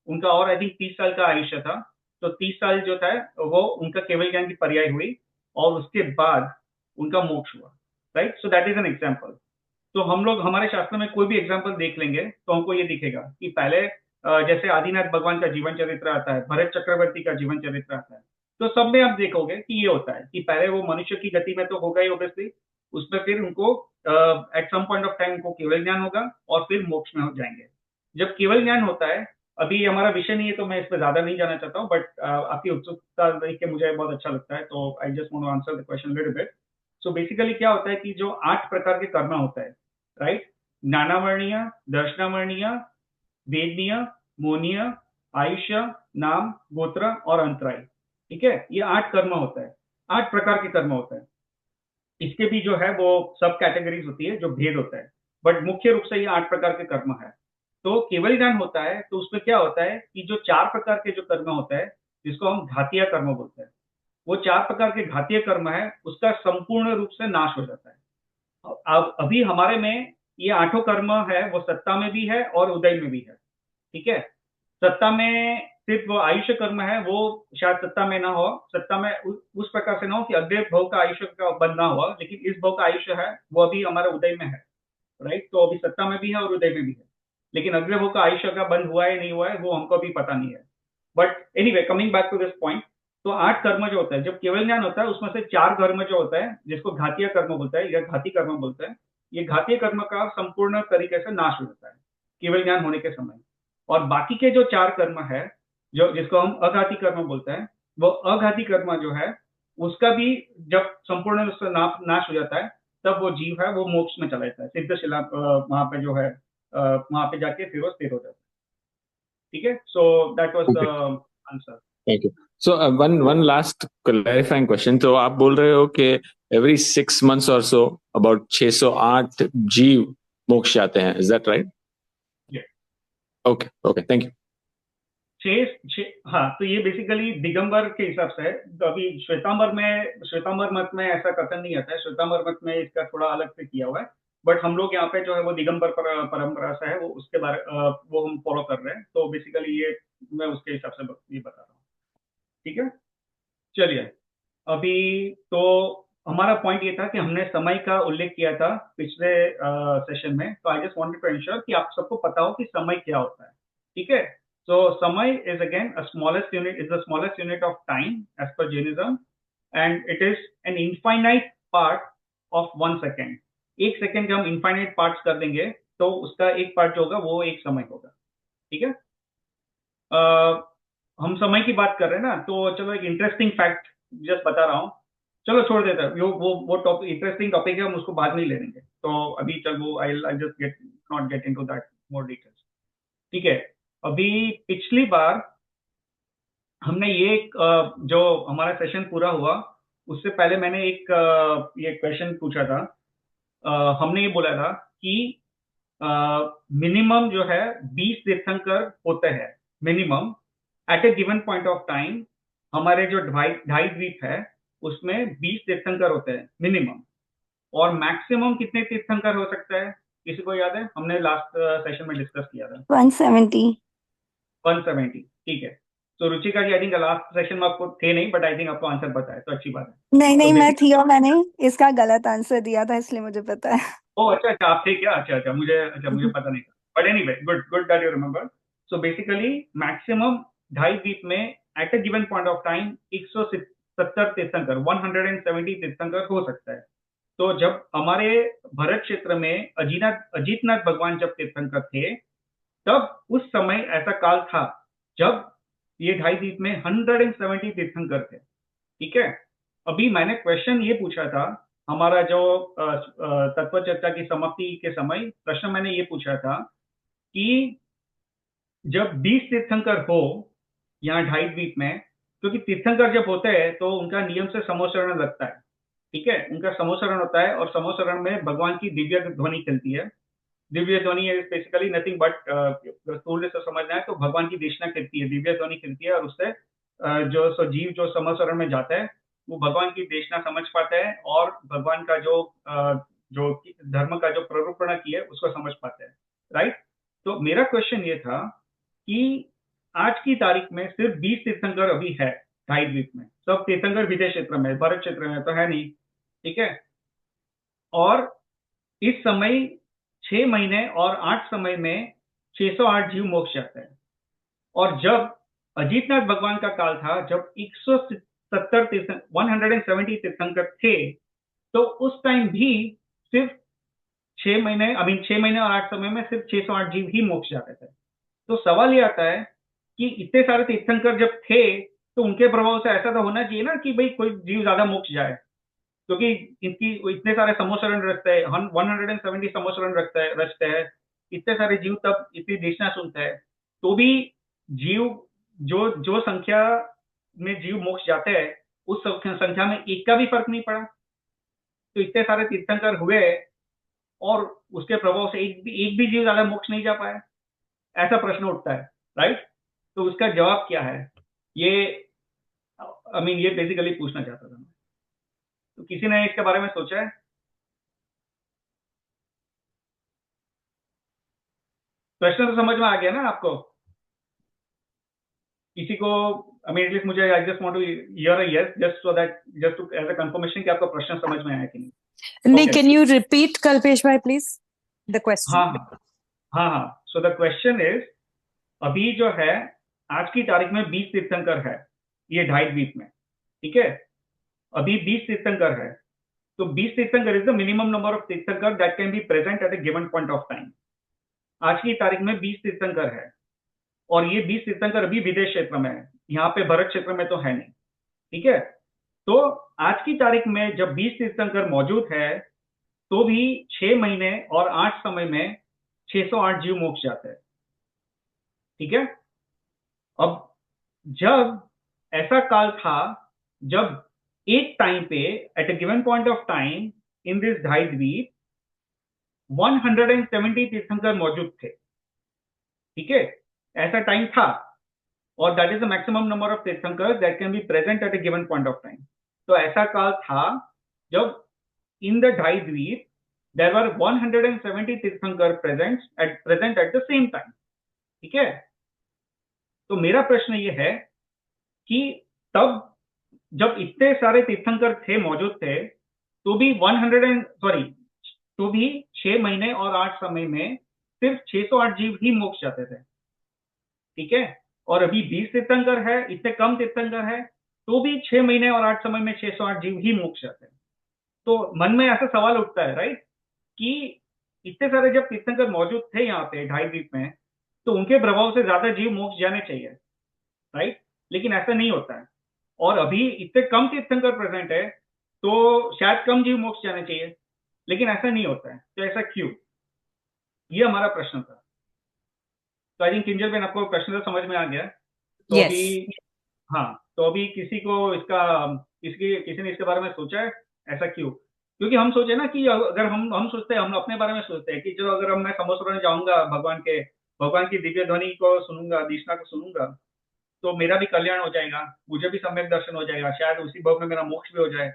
S1: उनका और आई थिंक 30 साल का आयुष्य था। तो 30 साल जो था वो उनका केवल ज्ञान की पर्याय हुई, और उसके बाद उनका मोक्ष हुआ। Right, so that is an example. तो हम लोग हमारे शास्त्र में कोई भी एग्जाम्पल देख लेंगे तो हमको ये दिखेगा कि पहले जैसे आदिनाथ भगवान का जीवन चरित्र आता है, भरत चक्रवर्ती का जीवन चरित्र आता है, तो सब में आप देखोगे कि ये होता है कि पहले वो मनुष्य की गति में तो होगा ही ऑब्वियसली, उसमें फिर उनको at some point of time उनको केवल ज्ञान होगा और फिर मोक्ष में हो जाएंगे। जब केवल ज्ञान होता है, अभी हमारा विषय नहीं है तो मैं इस पर ज्यादा नहीं जाना चाहता हूँ, बट आपकी उत्सुकता देख के मुझे बहुत अच्छा लगता है, तो I just want to answer the question little bit. So basically क्या होता है कि जो 8 प्रकार के कर्म होता है, राइट, ज्ञानावर्णीय, दर्शनावर्णीय, वेदनीय, मोनीय, आयुष्य, नाम, गोत्र और अंतराय। ठीक है, ये 8 कर्म होता है, 8 प्रकार के कर्म होता है। इसके भी जो है वो सब कैटेगरीज होती है, जो भेद होता है, बट मुख्य रूप से ये 8 प्रकार के कर्म है। तो केवल ज्ञान होता है तो उसमें क्या होता है कि जो 4 प्रकार के जो कर्म होता है, जिसको हम घातीय कर्म बोलते हैं, वो 4 प्रकार के घातीय कर्म है, उसका संपूर्ण रूप से नाश हो जाता है। अब अभी हमारे में ये 8 कर्म है, वो सत्ता में भी है और उदय में भी है। ठीक है, सत्ता में सिर्फ वो आयुष्य कर्म है, वो शायद सत्ता में ना हो, सत्ता में उस प्रकार से ना हो कि अगले भव का आयुष्य का बंद ना हुआ, लेकिन इस भव का आयुष्य है वो अभी हमारे उदय में है। राइट, तो अभी सत्ता में भी है और उदय में भी है, लेकिन अगले भव का आयुष्य का बंद हुआ है नहीं हुआ है वो हमको अभी पता नहीं है। But anyway, coming back to this point, तो 8 कर्म जो होता है, जब केवल ज्ञान होता है उसमें से 4 कर्म जो होता है, जिसको घातीय कर्म बोलता है या घाती कर्म बोलता है, ये घातीय कर्म का संपूर्ण तरीके से नाश हो जाता है केवल ज्ञान होने के समय। और बाकी के जो 4 कर्म है, जो जिसको हम अघाती कर्म बोलते हैं, वो अघाती कर्म जो है उसका भी जब संपूर्ण रूप से नाश हो जाता है, तब वो जीव है वो मोक्ष में चला जाता है, सिद्धशिला वहां पे जो है वहां पे जाके फिर वो स्थिर हो जाता है। ठीक है, so that was the answer.
S7: Thank you. So one last clarifying question. तो आप बोल रहे हो कि every 6 months or so about 608 जीव मोक्ष जाते हैं, is that right?
S1: Yeah.
S7: Okay, thank you.
S1: हाँ, तो ये बेसिकली दिगंबर के हिसाब से है। तो अभी श्वेतांबर मत में ऐसा कथन नहीं आता है, श्वेतांबर मत में इसका थोड़ा अलग से किया हुआ है, बट हम लोग यहाँ पे जो है वो दिगंबर परंपरा से है, वो उसके बारे वो हम फॉलो कर रहे हैं। तो बेसिकली ये मैं उसके हिसाब से ये बता रहा हूँ। ठीक है, चलिए, अभी तो हमारा पॉइंट ये था कि हमने समय का उल्लेख किया था पिछले सेशन में, तो I just wanted to ensure कि आप सबको पता हो कि समय क्या होता है। ठीक है, so samay is again a smallest unit, is the smallest unit of time as per Jainism, and it is an infinite part of 1 second. 1 second के हम infinite parts कर देंगे तो उसका एक पार्ट जो होगा वो एक समय होगा। ठीक है, हम समय की बात कर रहे हैं ना, तो चलो एक इंटरेस्टिंग फैक्ट जस्ट बता रहा हूँ। चलो छोड़ देता है, वो टॉपिक इंटरेस्टिंग टॉपिक है, हम उसको बाद में ही ले लेंगे। तो अभी चल वो I just not get into that more details. ठीक है, अभी पिछली बार हमने ये जो हमारा सेशन पूरा हुआ उससे पहले मैंने एक ये क्वेश्चन पूछा था। हमने ये बोला था कि मिनिमम जो है 20 तीर्थंकर होते हैं minimum at a given point of time. हमारे जो ढाई द्वीप है उसमें 20 तीर्थंकर होते हैं मिनिमम, और मैक्सिमम कितने तीर्थंकर हो सकता है किसी को याद है? हमने लास्ट सेशन में डिस्कस किया था
S4: 170।
S1: 170। ठीक है, तो रुचिका जी आई थिंक लास्ट सेशन में आपको थे नहीं, बट आई थिंक आपको आंसर पता है, तो अच्छी बात है।
S4: नहीं
S1: तो
S4: नहीं, मैं
S1: बेसिकली
S4: थी और मैंने इसका गलत आंसर दिया था, इसलिए मुझे पता है।
S1: ओ अच्छा आप थे क्या? अच्छा मुझे पता नहीं था, but anyway good that you remember. So basically maximum ढाई द्वीप में at a given point of time 170 तीर्थंकर 170 तीर्थंकर हो सकता है। तो जब हमारे भरत क्षेत्र में अजीतनाथ भगवान जब तीर्थंकर थे, तब उस समय ऐसा काल था जब ये ढाई द्वीप में 170 तीर्थंकर थे। ठीक है, अभी मैंने क्वेश्चन ये पूछा था, हमारा जो तत्व चर्चा की समाप्ति के समय प्रश्न मैंने ये पूछा था कि जब 20 तीर्थंकर हो यहाँ ढाई द्वीप में, क्योंकि तीर्थंकर जब होते हैं तो उनका नियम से समोसरण लगता है। ठीक है, उनका समोसरण होता है, और समोसरण में भगवान की दिव्य ध्वनि चलती है। दिव्य ध्वनि इज बेसिकली नथिंग बट स्थूल से समझना है तो भगवान की देशना खिलती है, दिव्य ध्वनि खिलती है, और उससे जो जीव जो समोसरण में जाता है वो भगवान की देशना समझ पाता है, और भगवान का जो धर्म का जो प्ररूपण किया है उसको समझ पाता है। राइट, तो मेरा क्वेश्चन ये था कि आज की तारीख में सिर्फ 20 तीर्थंकर अभी है ढाई द्वीप में, सब तीर्थंकर विदेश क्षेत्र में, भारत क्षेत्र में तो है नहीं। ठीक है, और इस समय 6 महीने और 8 समय में 608 जीव मोक्ष जाते हैं। और जब अजीतनाथ भगवान का काल था, जब 170 तीर्थंकर थे, तो उस टाइम भी सिर्फ 6 महीने 6 महीने और 8 समय में सिर्फ 608 जीव ही मोक्ष जाते थे। तो सवाल ये आता है कि इतने सारे तीर्थंकर जब थे तो उनके प्रभाव से ऐसा तो होना चाहिए ना कि भाई कोई जीव ज्यादा मोक्ष जाए, क्योंकि इनकी इतने सारे समोसरण रचते हैं, 170 समोसरण रचते हैं, इतने सारे जीव तब इतनी देशना सुनते हैं, तो भी जीव जो संख्या में जीव मोक्ष जाते हैं उस संख्या में एक का भी फर्क नहीं पड़ा। तो इतने सारे तीर्थंकर हुए और उसके प्रभाव से एक भी जीव ज्यादा मोक्ष नहीं जा पाया, ऐसा प्रश्न उठता है। राइट, तो उसका जवाब क्या है, ये ये बेसिकली पूछना चाहता था मैं। तो किसी ने इसके बारे में सोचा है? प्रश्न तो समझ में आ गया ना आपको? किसी को एटलीस्ट मुझे I just want to hear a yes just to as a confirmation कि आपका प्रश्न समझ में आया कि नहीं।
S6: नहीं,
S1: Okay.
S6: can you repeat, Kalpesh bhai, please, the question?
S1: हाँ, सो द क्वेश्चन इज, अभी जो है आज की तारीख में 20 तीर्थंकर है ये ढाई द्वीप में। ठीक है, अभी 20 तीर्थंकर है, तो 20 tirthankar is the minimum number of tirthankar that can be present at a given point of time. आज की तारीख में 20 तीर्थंकर है, और ये 20 तीर्थंकर अभी विदेश क्षेत्र में है, यहाँ पे भरत क्षेत्र में तो है नहीं। ठीक है, तो आज की तारीख में जब 20 तीर्थंकर मौजूद है तो भी 6 महीने और 8 समय में 608 जीव मोक्ष जाते हैं। ठीक है, अब जब ऐसा काल था जब एक टाइम पे at a given point of time in this dhai dweep 170 तीर्थंकर मौजूद थे। ठीक है, ऐसा टाइम था, और that is the maximum number of tirthankar that can be present at a given point of time. तो ऐसा काल था जब इन द ढाई द्वीप there were 170 तीर्थंकर present at the same time। ठीक है, तो मेरा प्रश्न ये है कि तब जब इतने सारे तीर्थंकर थे मौजूद थे तो भी 6 महीने और 8 समय में सिर्फ 608 जीव ही मोक्ष जाते थे। ठीक है, और अभी 20 तीर्थंकर है, इतने कम तीर्थंकर है, तो भी 6 महीने और 8 समय में 608 जीव ही मोक्ष जाते हैं। तो मन में ऐसा सवाल उठता है राइट कि इतने सारे जब तीर्थंकर मौजूद थे यहाँ पे ढाई द्वीप में, तो उनके प्रभाव से ज्यादा जीव मोक्ष जाने चाहिए। राइट, लेकिन ऐसा नहीं होता है, और अभी इतने कम तीर्थंकर प्रेजेंट है तो शायद कम जीव मोक्ष जाने चाहिए, लेकिन ऐसा नहीं होता है, तो ऐसा क्यों? ये हमारा प्रश्न था। तो आई थिंक किंजल बेन आपको प्रश्न तो समझ में आ गया। तो
S6: Yes.
S1: अभी हाँ, तो अभी किसी को इसका किसी ने इसके बारे में सोचा है ऐसा क्यों? क्योंकि हम सोचे ना कि अगर हम सोचते हैं, हम अपने बारे में सोचते हैं कि चलो अगर मैं समोसरण जाऊंगा, भगवान की दिव्य ध्वनि को सुनूंगा, दिशना को सुनूंगा, तो मेरा भी कल्याण हो जाएगा, मुझे भी सम्यक दर्शन हो जाएगा, शायद उसी भाव में मेरा मोक्ष भी हो जाए,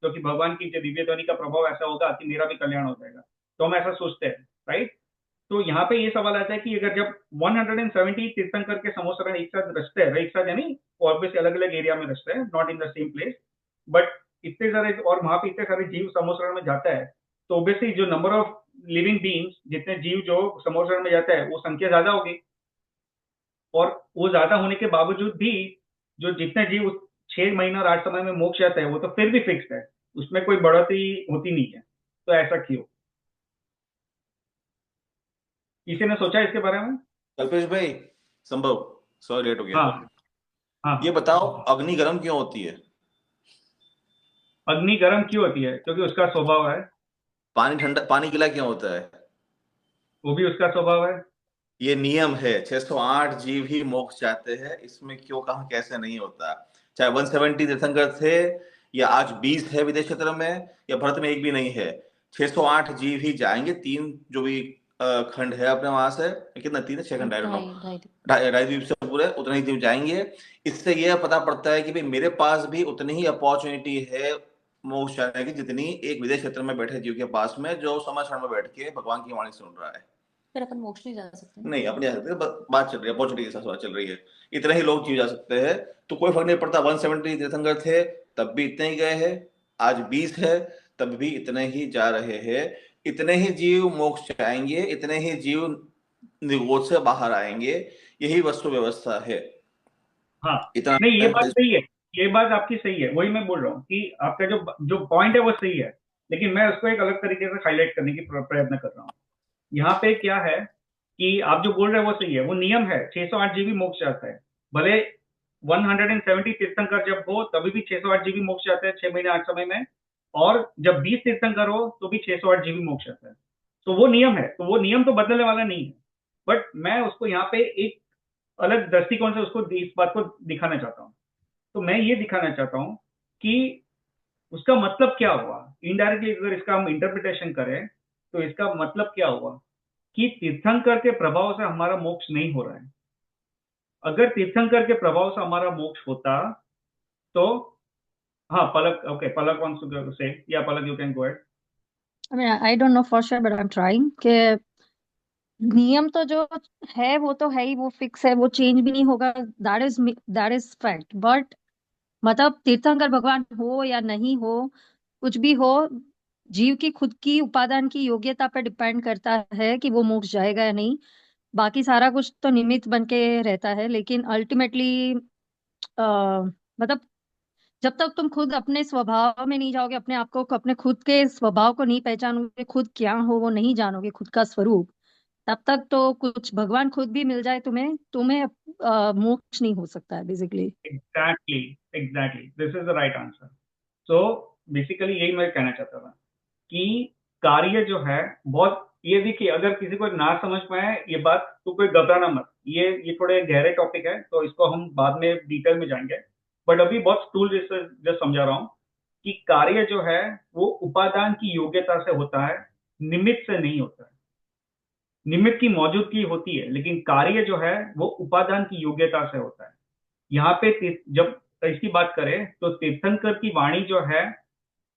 S1: क्योंकि भगवान की जो दिव्य ध्वनि का प्रभाव ऐसा होगा कि मेरा भी कल्याण हो जाएगा। तो हम ऐसा सोचते हैं, राइट? तो यहाँ पे ये सवाल आता है कि अगर जब 170 तीर्थंकर के समोसरण एक साथ रचते हैं, एक साथ यानी ऑब्वियसली अलग अलग एरिया में रचते हैं, not in the same place, but इतने सारे, और वहां पे इतने सारे जीव समोसरण में जाता है, तो ऑब्वियसली जो नंबर ऑफ लिविंग बीइंग्स, जितने जीव जो समोसरण में जाता है, वो संख्या ज्यादा होगी। और वो ज्यादा होने के बावजूद भी जो जितने जीव 6 महीना और 8 समय में मोक्ष जाता है, वो तो फिर भी फिक्स्ड है, उसमें कोई बढ़ोतरी होती नहीं है। तो ऐसा क्यों? किसी ने सोचा इसके बारे में?
S8: कल्पेश भाई, संभव, सॉरी लेट हो गया।
S1: हाँ हाँ।
S8: ये बताओ, अग्नि गर्म क्यों होती है?
S1: अग्नि गर्म क्यों होती है? क्योंकि उसका स्वभाव है।
S8: पानी ठंडा, पानी गीला क्यों होता है?
S1: वो भी उसका स्वभाव है।
S8: ये नियम है, 608 जीव ही मोक्ष जाते हैं, इसमें क्यों कहाँ कैसे नहीं होता। चाहे 170 तीर्थंकर थे या आज 20 है विदेश क्षेत्र में, या भारत में एक भी नहीं है, 608 जीव ही जाएंगे। 3 जो भी खंड है अपने वहां से, कितना 3 है 6 खंड, ढाई द्वीप से पूरे उतने ही जीव जाएंगे। इससे यह पता पड़ता है कि भाई मेरे पास भी उतनी ही अपॉर्चुनिटी है मोक्ष जाने की, जितनी एक विदेश क्षेत्र में बैठे जीव के पास में, जो समाचार में बैठ के भगवान की वाणी सुन रहा है।
S5: फिर अपन मोक्ष नहीं जा सकते?
S8: नहीं, अपने जा सकते, बात चल रही है अपॉर्चुनिटी के साथ बात चल रही है। इतने ही लोग जीव जा सकते हैं, तो कोई फर्क नहीं पड़ता। 170 तीर्थंकर थे तब भी इतने ही गए हैं, आज 20 है तब भी इतने ही जा रहे हैं। इतने ही जीव मोक्ष जाएंगे, इतने ही जीव निगोद से बाहर आएंगे, यही वस्तु व्यवस्था है।
S1: हाँ,
S8: इतना
S1: नहीं, ये बात सही है, ये बात आपकी सही है, वही मैं बोल रहा हूँ कि आपका जो पॉइंट है वो सही है, लेकिन मैं उसको एक अलग तरीके से हाईलाइट करने की प्रयत्न कर रहा हूँ। यहाँ पे क्या है कि आप जो बोल रहे हैं वो सही है, वो नियम है, 608 जीबी मोक्ष जाता है। भले 170 तीर्थंकर जब हो तभी भी 608 जीबी मोक्ष जाता है 6 महीने 8 समय में, और जब 20 तीर्थंकर हो तो भी 608 जीबी मोक्ष जाता है। तो वो नियम है, तो वो नियम तो बदलने वाला नहीं है। बट मैं उसको यहाँ पे एक अलग दृष्टिकोण से उसको इस बात को दिखाना चाहता हूँ। तो मैं ये दिखाना चाहता हूँ कि उसका मतलब क्या हुआ, इनडायरेक्टली अगर इसका हम इंटरप्रिटेशन करें तो इसका मतलब क्या हुआ कि तीर्थंकर के प्रभाव से हमारा मोक्ष नहीं हो रहा है। अगर तीर्थंकर के प्रभाव से हमारा मोक्ष होता तो, हाँ Palak, okay, Palak wants to say, या पलक you can go ahead.
S3: I mean, I don't know for sure, but I'm trying कि नियम तो जो है वो तो है ही, वो फिक्स है, वो चेंज भी नहीं होगा, दैट इज फैक्ट। बट मतलब तीर्थंकर भगवान हो या नहीं हो, कुछ भी हो, जीव की खुद की उपादान की योग्यता पर डिपेंड करता है कि वो मोक्ष जाएगा या नहीं। बाकी सारा कुछ तो निमित्त बन के रहता है, लेकिन अल्टीमेटली मतलब जब तक तुम खुद अपने स्वभाव में नहीं जाओगे, अपने आप को, अपने खुद के स्वभाव को नहीं पहचानोगे, खुद क्या हो वो नहीं जानोगे, खुद का स्वरूप, तब तक तो कुछ भगवान खुद भी मिल जाए तुम्हें तुम्हें मोक्ष नहीं हो सकता है basically.
S1: Exactly this is the right answer. So basically यही मैं कहना चाहता था कि कार्य जो है बहुत, ये देखिए, अगर किसी को ना समझ पाए ये बात तो कोई घबराना मत, ये थोड़े गहरे टॉपिक है, तो इसको हम बाद में डिटेल में जाएंगे। बट अभी बहुत टूल जैसे समझा रहा हूँ कि कार्य जो है वो उपादान की योग्यता से होता है, निमित्त से नहीं होता है। निमित्त की मौजूदगी होती है, लेकिन कार्य जो है वो उपादान की योग्यता से होता है। यहाँ पे जब इसकी बात करें तो तीर्थंकर की वाणी जो है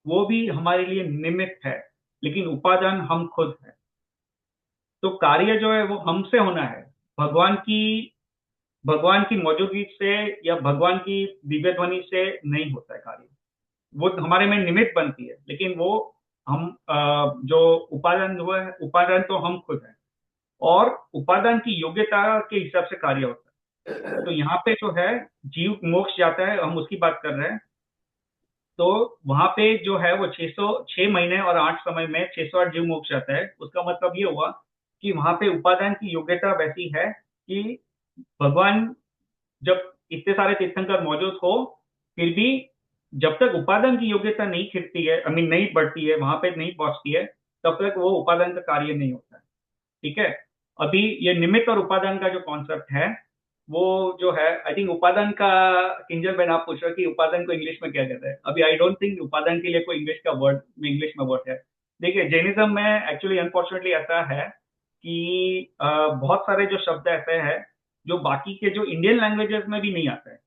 S1: वो भी हमारे लिए निमित्त है, लेकिन उपादान हम खुद है। तो कार्य जो है वो हमसे होना है, भगवान की मौजूदगी से या भगवान की दिव्य ध्वनि से नहीं होता है कार्य। वो हमारे में निमित्त बनती है, लेकिन वो हम जो उपादान हुआ है, उपादान तो हम खुद हैं, और उपादान की योग्यता के हिसाब से कार्य होता है। तो यहाँ पे जो है जीव मोक्ष जाता है, हम उसकी बात कर रहे हैं। तो वहां पे जो है वो 6 महीने और 8 समय में 608 जीव मोक्ष जाता है। उसका मतलब ये हुआ कि वहां पे उपादान की योग्यता वैसी है कि भगवान जब इतने सारे तीर्थंकर मौजूद हो फिर भी जब तक उपादान की योग्यता नहीं खिलती है, आई मीन नहीं बढ़ती है, वहां पे नहीं पहुंचती है, तब तक वो उपादान का कार्य नहीं होता है। ठीक है। अभी ये निमित्त और उपादान का जो कॉन्सेप्ट है वो जो है, आई थिंक उपादान का, किंजल बहन आप पूछ रहे हो कि उपादान को इंग्लिश में क्या कहते हैं। अभी आई डोंट थिंक उपादान के लिए कोई इंग्लिश में वर्ड है। देखिए जैनिज्म में एक्चुअली अनफॉर्चुनेटली ऐसा है कि बहुत सारे जो शब्द ऐसे हैं जो बाकी के जो इंडियन लैंग्वेजेस में भी नहीं आते हैं।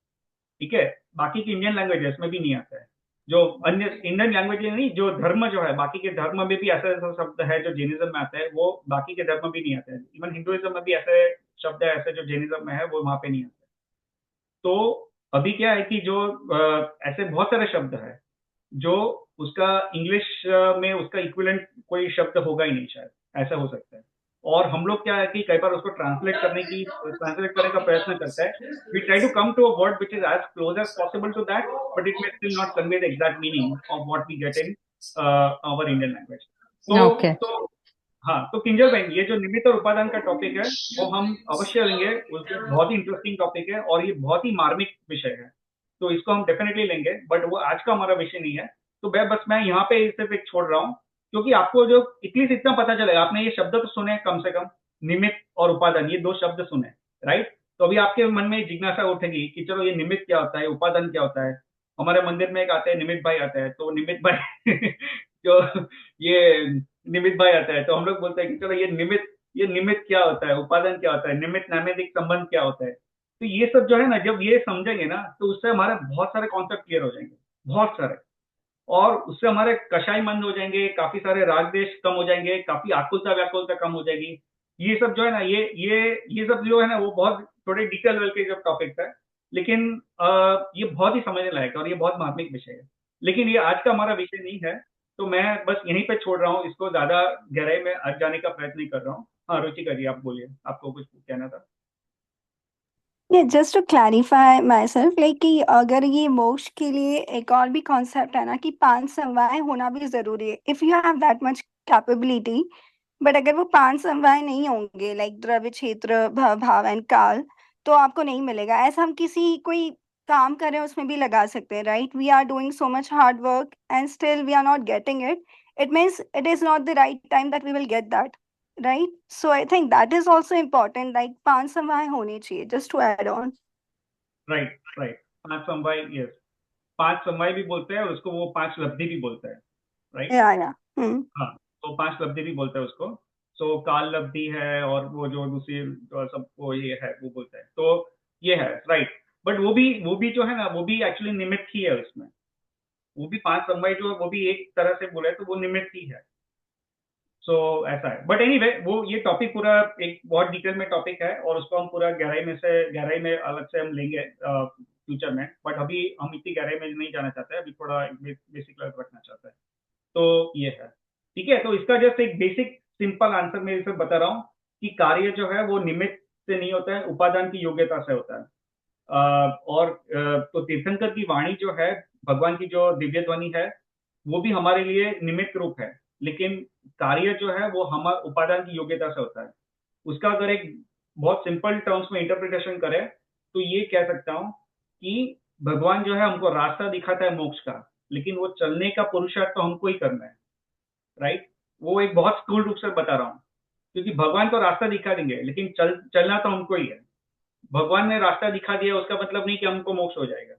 S1: ठीक है। बाकी के इंडियन लैंग्वेजेस में भी नहीं आता है। जो अन्य इंडियन लैंग्वेज नहीं, जो धर्म जो है, बाकी के धर्म में भी ऐसे ऐसे शब्द है जो जैनिज्म में आते हैं, वो बाकी के धर्म में भी नहीं आते हैं। इवन हिंदुइज्म में भी ऐसे शब्द है ऐसे जो जैनिज्म में है, वो वहां पे नहीं आते। तो अभी क्या है कि जो ऐसे बहुत सारे शब्द है जो उसका इंग्लिश में उसका इक्विवेलेंट कोई शब्द होगा ही नहीं, शायद ऐसा हो सकता है। और हम लोग क्या है कि कई बार उसको ट्रांसलेट करने का प्रयत्न करते हैं। We try to come to a word which is as close as possible to that, but it may still not convey the exact meaning of what we get in our Indian language.
S6: Okay.
S1: तो हाँ, तो किंजल बहन, ये जो निमित्त और उपादान का टॉपिक है वो हम अवश्य लेंगे। उसको बहुत ही इंटरेस्टिंग टॉपिक है और ये बहुत ही मार्मिक विषय है, तो इसको हम डेफिनेटली लेंगे, बट वो आज का हमारा विषय नहीं है। तो मैं यहाँ पे सिर्फ एक छोड़ रहा हूँ, क्योंकि आपको जो एटलीस्ट इतना पता चलेगा, आपने ये शब्द तो सुने कम से कम, निमित्त और उपादान, ये दो शब्द सुने, राइट। तो अभी आपके मन में जिज्ञासा उठेगी कि चलो ये निमित्त क्या होता है, उपादान क्या होता है। हमारे मंदिर में एक आते हैं निमित्त भाई आते हैं, तो निमित्त भाई जो ये निमित्त भाई आता है, तो हम लोग बोलते हैं कि चलो ये निमित्त क्या होता है, उपादान क्या होता है, निमित्त नैमित्तिक संबंध क्या होता है। तो ये सब जो है ना, जब ये समझेंगे ना, तो उससे हमारे बहुत सारे कॉन्सेप्ट क्लियर हो जाएंगे, बहुत सारे। और उससे हमारे कषाय मंद हो जाएंगे, काफी सारे राग देश कम हो जाएंगे, काफी आकुलता व्याकुलता कम हो जाएगी। ये सब जो है ना, ये सब जो है ना, वो बहुत थोड़े डिटेल लेवल के जब टॉपिक्स है, लेकिन ये बहुत ही समझने लायक है और ये बहुत मार्मिक विषय है। लेकिन ये आज का हमारा विषय नहीं है, तो मैं बस यहीं पे छोड़ रहा हूँ इसको, ज्यादा गहराई में आज जाने का प्रयत्न नहीं कर रहा हूँ। हाँ रुचिका जी, आप बोलिए, आपको कुछ कहना था।
S4: ये just to clarify myself, like कि अगर ये मोक्ष के लिए एक और भी कॉन्सेप्ट है ना कि 5 समवाय होना भी जरूरी है, if you have that much capability. But अगर वो 5 समवाय नहीं होंगे, लाइक द्रव्य, क्षेत्र, भाव एंड काल, तो आपको नहीं मिलेगा। ऐसा हम किसी कोई काम कर रहे हैं उसमें भी लगा सकते हैं, right. We are doing so much hard work and still we are not getting it, it means it is not the right time that we will get that, right? So I think that is also important, like 5 समवाय होने चाहिए, just to add on.
S1: Right right, 5 समवाय, यस, 5 समवाय भी बोलते हैं और उसको वो 5 लब्धि भी बोलते हैं, राइट।
S4: Yeah.
S1: हाँ, तो 5 लब्धि भी बोलते हैं उसको। सो काल लब्धि है और वो जो दूसरी सब वो ये है वो बोलते हैं, तो ये है राइट। बट वो भी जो है ना, वो भी एक्चुअली निमित्त ही है उसमें। वो भी 5 समवाय जो है, वो भी एक तरह से बोले तो वो निमित्त ही है। सो ऐसा है। बट एनीवे, वो ये टॉपिक पूरा एक बहुत डिटेल में टॉपिक है और उसको हम पूरा गहराई में अलग से हम लेंगे फ्यूचर में। बट अभी हम इतनी गहराई में नहीं जाना चाहते हैं, अभी थोड़ा बेसिक लेवल रखना चाहते हैं। तो ये है, ठीक है। तो इसका जस्ट एक बेसिक सिंपल आंसर मैं इसे बता रहा हूँ कि कार्य जो है वो निमित्त से नहीं होता है, उपादान की योग्यता से होता है। तो तीर्थंकर की वाणी जो है, भगवान की जो दिव्य ध्वनि है, वो भी हमारे लिए निमित्त रूप है, लेकिन कार्य जो है वो हमारे उपादान की योग्यता से होता है। उसका अगर एक बहुत सिंपल टर्म्स में इंटरप्रिटेशन करें तो ये कह सकता हूं कि भगवान जो है हमको रास्ता दिखाता है मोक्ष का, लेकिन वो चलने का पुरुषार्थ तो हमको ही करना है, राइट। वो एक बहुत स्थूल रूप से बता रहा हूँ, क्योंकि भगवान तो रास्ता दिखा देंगे, लेकिन चलना तो हमको ही है। भगवान ने रास्ता दिखा दिया उसका मतलब नहीं कि हमको मोक्ष हो जाएगा।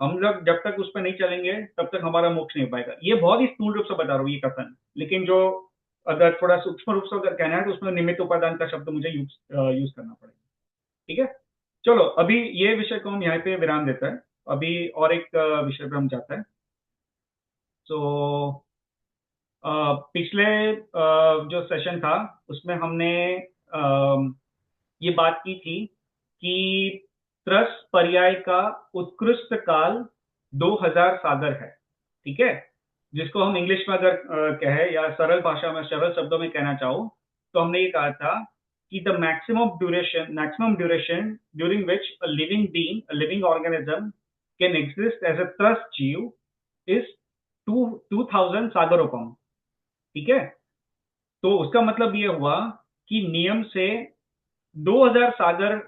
S1: हम लोग जब तक उस पर नहीं चलेंगे तब तक हमारा मोक्ष नहीं हो पाएगा। ये बहुत ही स्थूल रूप से बता रहा हूँ ये कथन, लेकिन जो अगर थोड़ा सूक्ष्म रूप से अगर कहना है तो उसमें निमित्त उपादान का शब्द मुझे यूज करना पड़ेगा। ठीक है, चलो अभी ये विषय को हम यहाँ पे विराम देते हैं। अभी और एक विषय पे हम जाते हैं। तो पिछले जो सेशन था उसमें हमने ये बात की थी कि त्रस पर्याय का उत्कृष्ट काल 2000 सागर है, ठीक है। जिसको हम इंग्लिश में अगर कहे या सरल भाषा में सरल शब्दों में कहना चाहो तो हमने ये कहा था कि the maximum duration during which a living being, a living organism can exist as a त्रस जीव इज 2000 सागरोपम, ठीक है। तो उसका मतलब ये हुआ कि नियम से 2000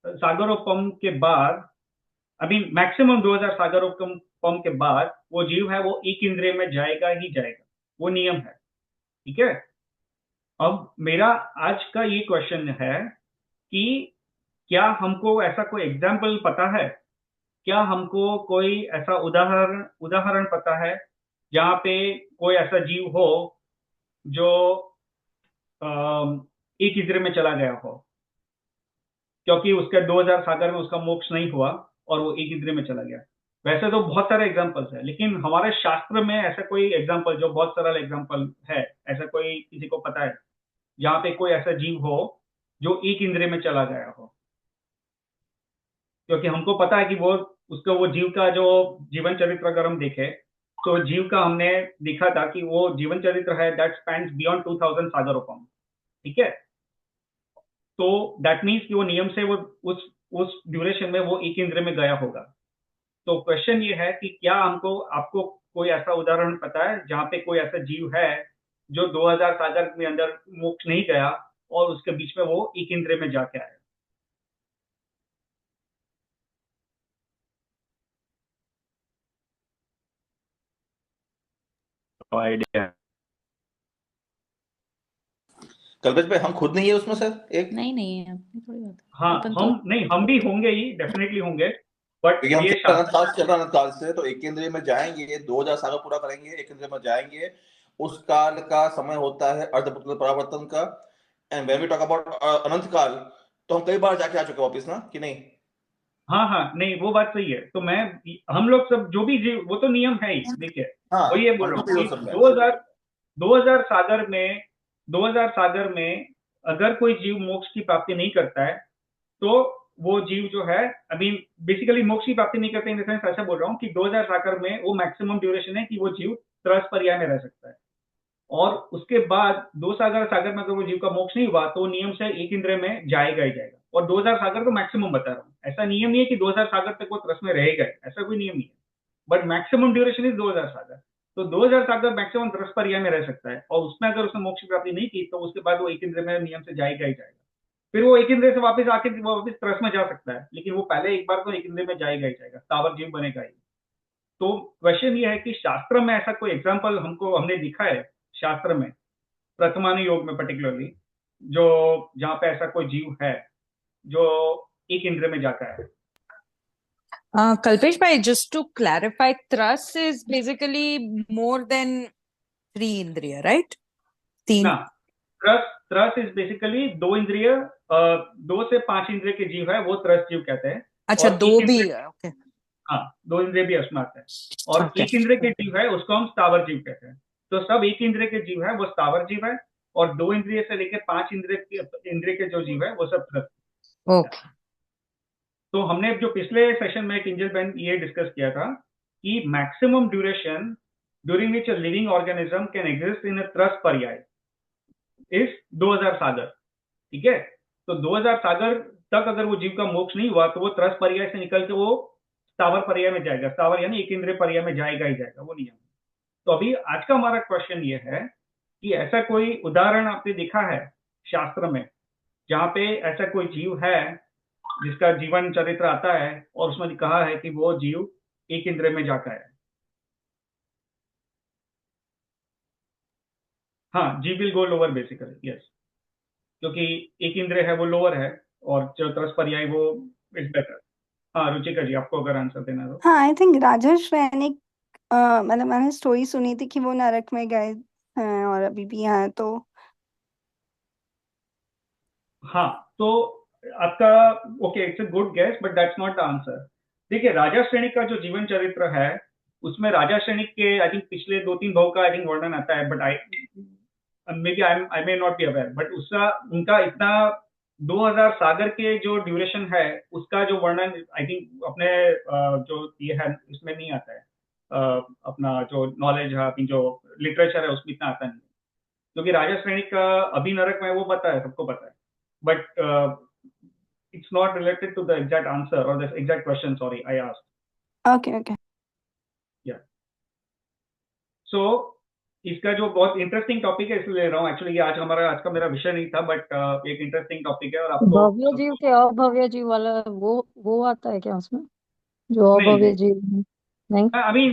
S1: सागरोपम के बाद आई मीन मैक्सिमम 2000 सागरोपम के बाद वो जीव है वो एक इंद्रिय में जाएगा ही जाएगा, वो नियम है। ठीक है। अब मेरा आज का ये क्वेश्चन है कि क्या हमको ऐसा कोई एग्जाम्पल पता है, क्या हमको कोई ऐसा उदाहरण उदाहरण पता है जहाँ पे कोई ऐसा जीव हो जो एक इंद्रिय में चला गया हो, क्योंकि उसके 2000 सागर में उसका मोक्ष नहीं हुआ और वो एक इंद्रिय में चला गया। वैसे तो बहुत सारे एग्जाम्पल्स है, लेकिन हमारे शास्त्र में ऐसा कोई एग्जाम्पल जो बहुत सरल एग्जाम्पल है, ऐसा कोई किसी को पता है जहाँ पे कोई ऐसा जीव हो जो एक इंद्रिय में चला गया हो? क्योंकि हमको पता है कि वो जीव का जो जीवन चरित्र अगर हम देखें तो जीव का हमने देखा था कि वो जीवन चरित्र है दैट स्पैन्स बियॉन्ड 2000 सागरोपम। ठीक है। तो दैट मीन्स कि वो नियम से वो उस ड्यूरेशन में वो एक इंद्रिय में गया होगा। तो क्वेश्चन ये है कि क्या आपको कोई ऐसा उदाहरण पता है जहाँ पे कोई ऐसा जीव है जो 2000 सागर में अंदर मोक्ष नहीं गया और उसके बीच में वो एक इंद्रिय में जाके आया?
S2: No idea.
S8: कल्पेश भाई हम खुद नहीं है उसमें सर एक?
S5: नहीं है, अपनी थोड़ी बात है।
S1: हाँ,
S5: अपन तो
S1: हम भी होंगे ही, डेफिनेटली होंगे, बट
S8: क्योंकि हम
S1: ये
S8: चल अनंत काल से चल रहे हैं, अनंत काल से तो एक इंद्रिय में जाएंगे, 2000 साल पूरा करेंगे, एक इंद्रिय में जाएंगे। उस काल का समय होता है अर्धपुत्र परावर्तन का। And when we talk about अनंत काल, तो हम कई बार जाके आ चुके हैं वापिस ना, कि नहीं?
S1: हाँ, नहीं वो बात सही है। तो हम लोग सब जो भी जीव, वो तो नियम है ही, देखिए
S8: हाँ,
S1: वही ये बोल रहा
S8: हम
S1: हूँ
S8: भी
S1: कि
S8: हो सकते हैं।
S1: 2000 सागर में अगर कोई जीव मोक्ष की प्राप्ति नहीं करता है तो वो जीव जो है, आई मीन बेसिकली मोक्ष की प्राप्ति नहीं करते, इन द सेंस ऐसा बोल रहा हूँ कि 2000 सागर में वो मैक्सिमम ड्यूरेशन है कि वो जीव त्रस पर्याय में रह सकता है, और उसके बाद 2000 सागर में अगर वो जीव का मोक्ष नहीं हुआ तो नियम से एक इंद्रिय में जाएगा ही जाएगा। और 2000 सागर तो मैक्सिमम बता रहा हूँ, ऐसा नियम नहीं है कि 2000 सागर तक वो त्रस में रहेगा, ऐसा कोई नियम नहीं है, बट मैक्सिमम ड्यूरेशन इज 2000 सागर। तो 2000 सागर मैक्सिमम त्रस पर्याय में रह सकता है, और उसमें अगर उसने मोक्ष की प्राप्ति नहीं की तो उसके बाद वो एक इंद्रिय में नियम से जाएगा ही जाएगा। फिर वो एक इंद्रिय से वापस आके वो वापस त्रस में जा सकता है, लेकिन वो पहले एक बार तो एक इंद्रिय में जाएगा ही जाएगा, स्थावर जीव बनेगा ही। तो क्वेश्चन ये है कि शास्त्र में ऐसा कोई एग्जाम्पल हमने दिखा है शास्त्र में, प्रथमानुयोग में पर्टिकुलरली, जो जहाँ पे ऐसा कोई जीव है जो एक इंद्रिय में जाता है?
S6: Kalpesh bhai, just to clarify, thrush is basically more than 3 indriya, right?
S1: ना, त्रस इज बेसिकली 2 इंद्रिय, 2 से 5 इंद्रिय के जीव है वो त्रस जीव कहते हैं।
S6: अच्छा,
S1: और
S6: 2
S1: एक
S6: भी
S1: इंद्रिय,
S6: ओके।
S1: हाँ 2 इंद्रिय भी उसमें आता है, और
S6: Okay.
S1: एक इंद्रिय के जीव है उसको हम स्थावर जीव कहते हैं। तो सब एक इंद्रिय के जीव है वो स्थावर जीव है, और 2 इंद्रिय से लेकर 5 इंद्रिय के जो जीव है वो सब त्रस।
S6: Okay.
S1: तो हमने जो पिछले सेशन में किंजल बहन ये डिस्कस किया था कि maximum duration during which a living organism can exist in a त्रस पर्याय इज 2000 सागर। ठीक है। तो 2000 सागर तक अगर वो जीव का मोक्ष नहीं हुआ तो वो त्रस पर्याय से निकल के वो स्थावर पर्याय में जाएगा, स्थावर यानी एक इंद्रिय पर्याय में जाएगा ही जाएगा, वो नियम। तो अभी आज का हमारा क्वेश्चन ये है कि ऐसा कोई उदाहरण आपने देखा है शास्त्र में जहाँ पे ऐसा कोई जीव है जिसका जीवन चरित्र आता है और उसमें कहा है कि वो जीव एक इंद्रिय में जाता है? हाँ, जी will go lower basically, yes, क्योंकि एक इंद्रिय है वो लोअर है और जो त्रस पर्याय वो इज बेटर। हाँ रुचिका जी, आपको अगर आंसर देना हो।
S4: हाँ, आई थिंक राजेश रैनिक, मतलब मैंने स्टोरी सुनी थी कि वो नरक में गए हैं और अभी भी हैं, तो
S1: हाँ, तो आपका okay, it's a good guess but that's not the answer. देखिए, राजा श्रेणिक का जो जीवन चरित्र है उसमें राजा श्रेणिक के आई थिंक पिछले 2-3 भाव का आई थिंक वर्णन आता है, but maybe I may not be aware, but उसका उनका इतना 2000 सागर के जो ड्यूरेशन है उसका जो वर्णन आई थिंक अपने जो ये है इसमें नहीं आता है, अपना जो नॉलेज है, अपनी जो लिटरेचर है उसमें इतना आता नहीं, क्योंकि राजा श्रेणी का अभी नरक में वो पता है, सबको पता है, but it's not related to the exact answer or the exact question, sorry, I asked.
S4: Okay.
S1: Yeah. So इसका जो बहुत इंटरेस्टिंग टॉपिक है इसलिए ले रहा हूँ, एक्चुअली ये आज का मेरा विषय नहीं था, बट एक इंटरेस्टिंग टॉपिक है और आपको
S3: भव्य जीव के अभव्य जीव वाला वो आता है क्या उसमें? जो
S1: नहीं
S3: अभव्य जीव है। नहीं।
S1: अभी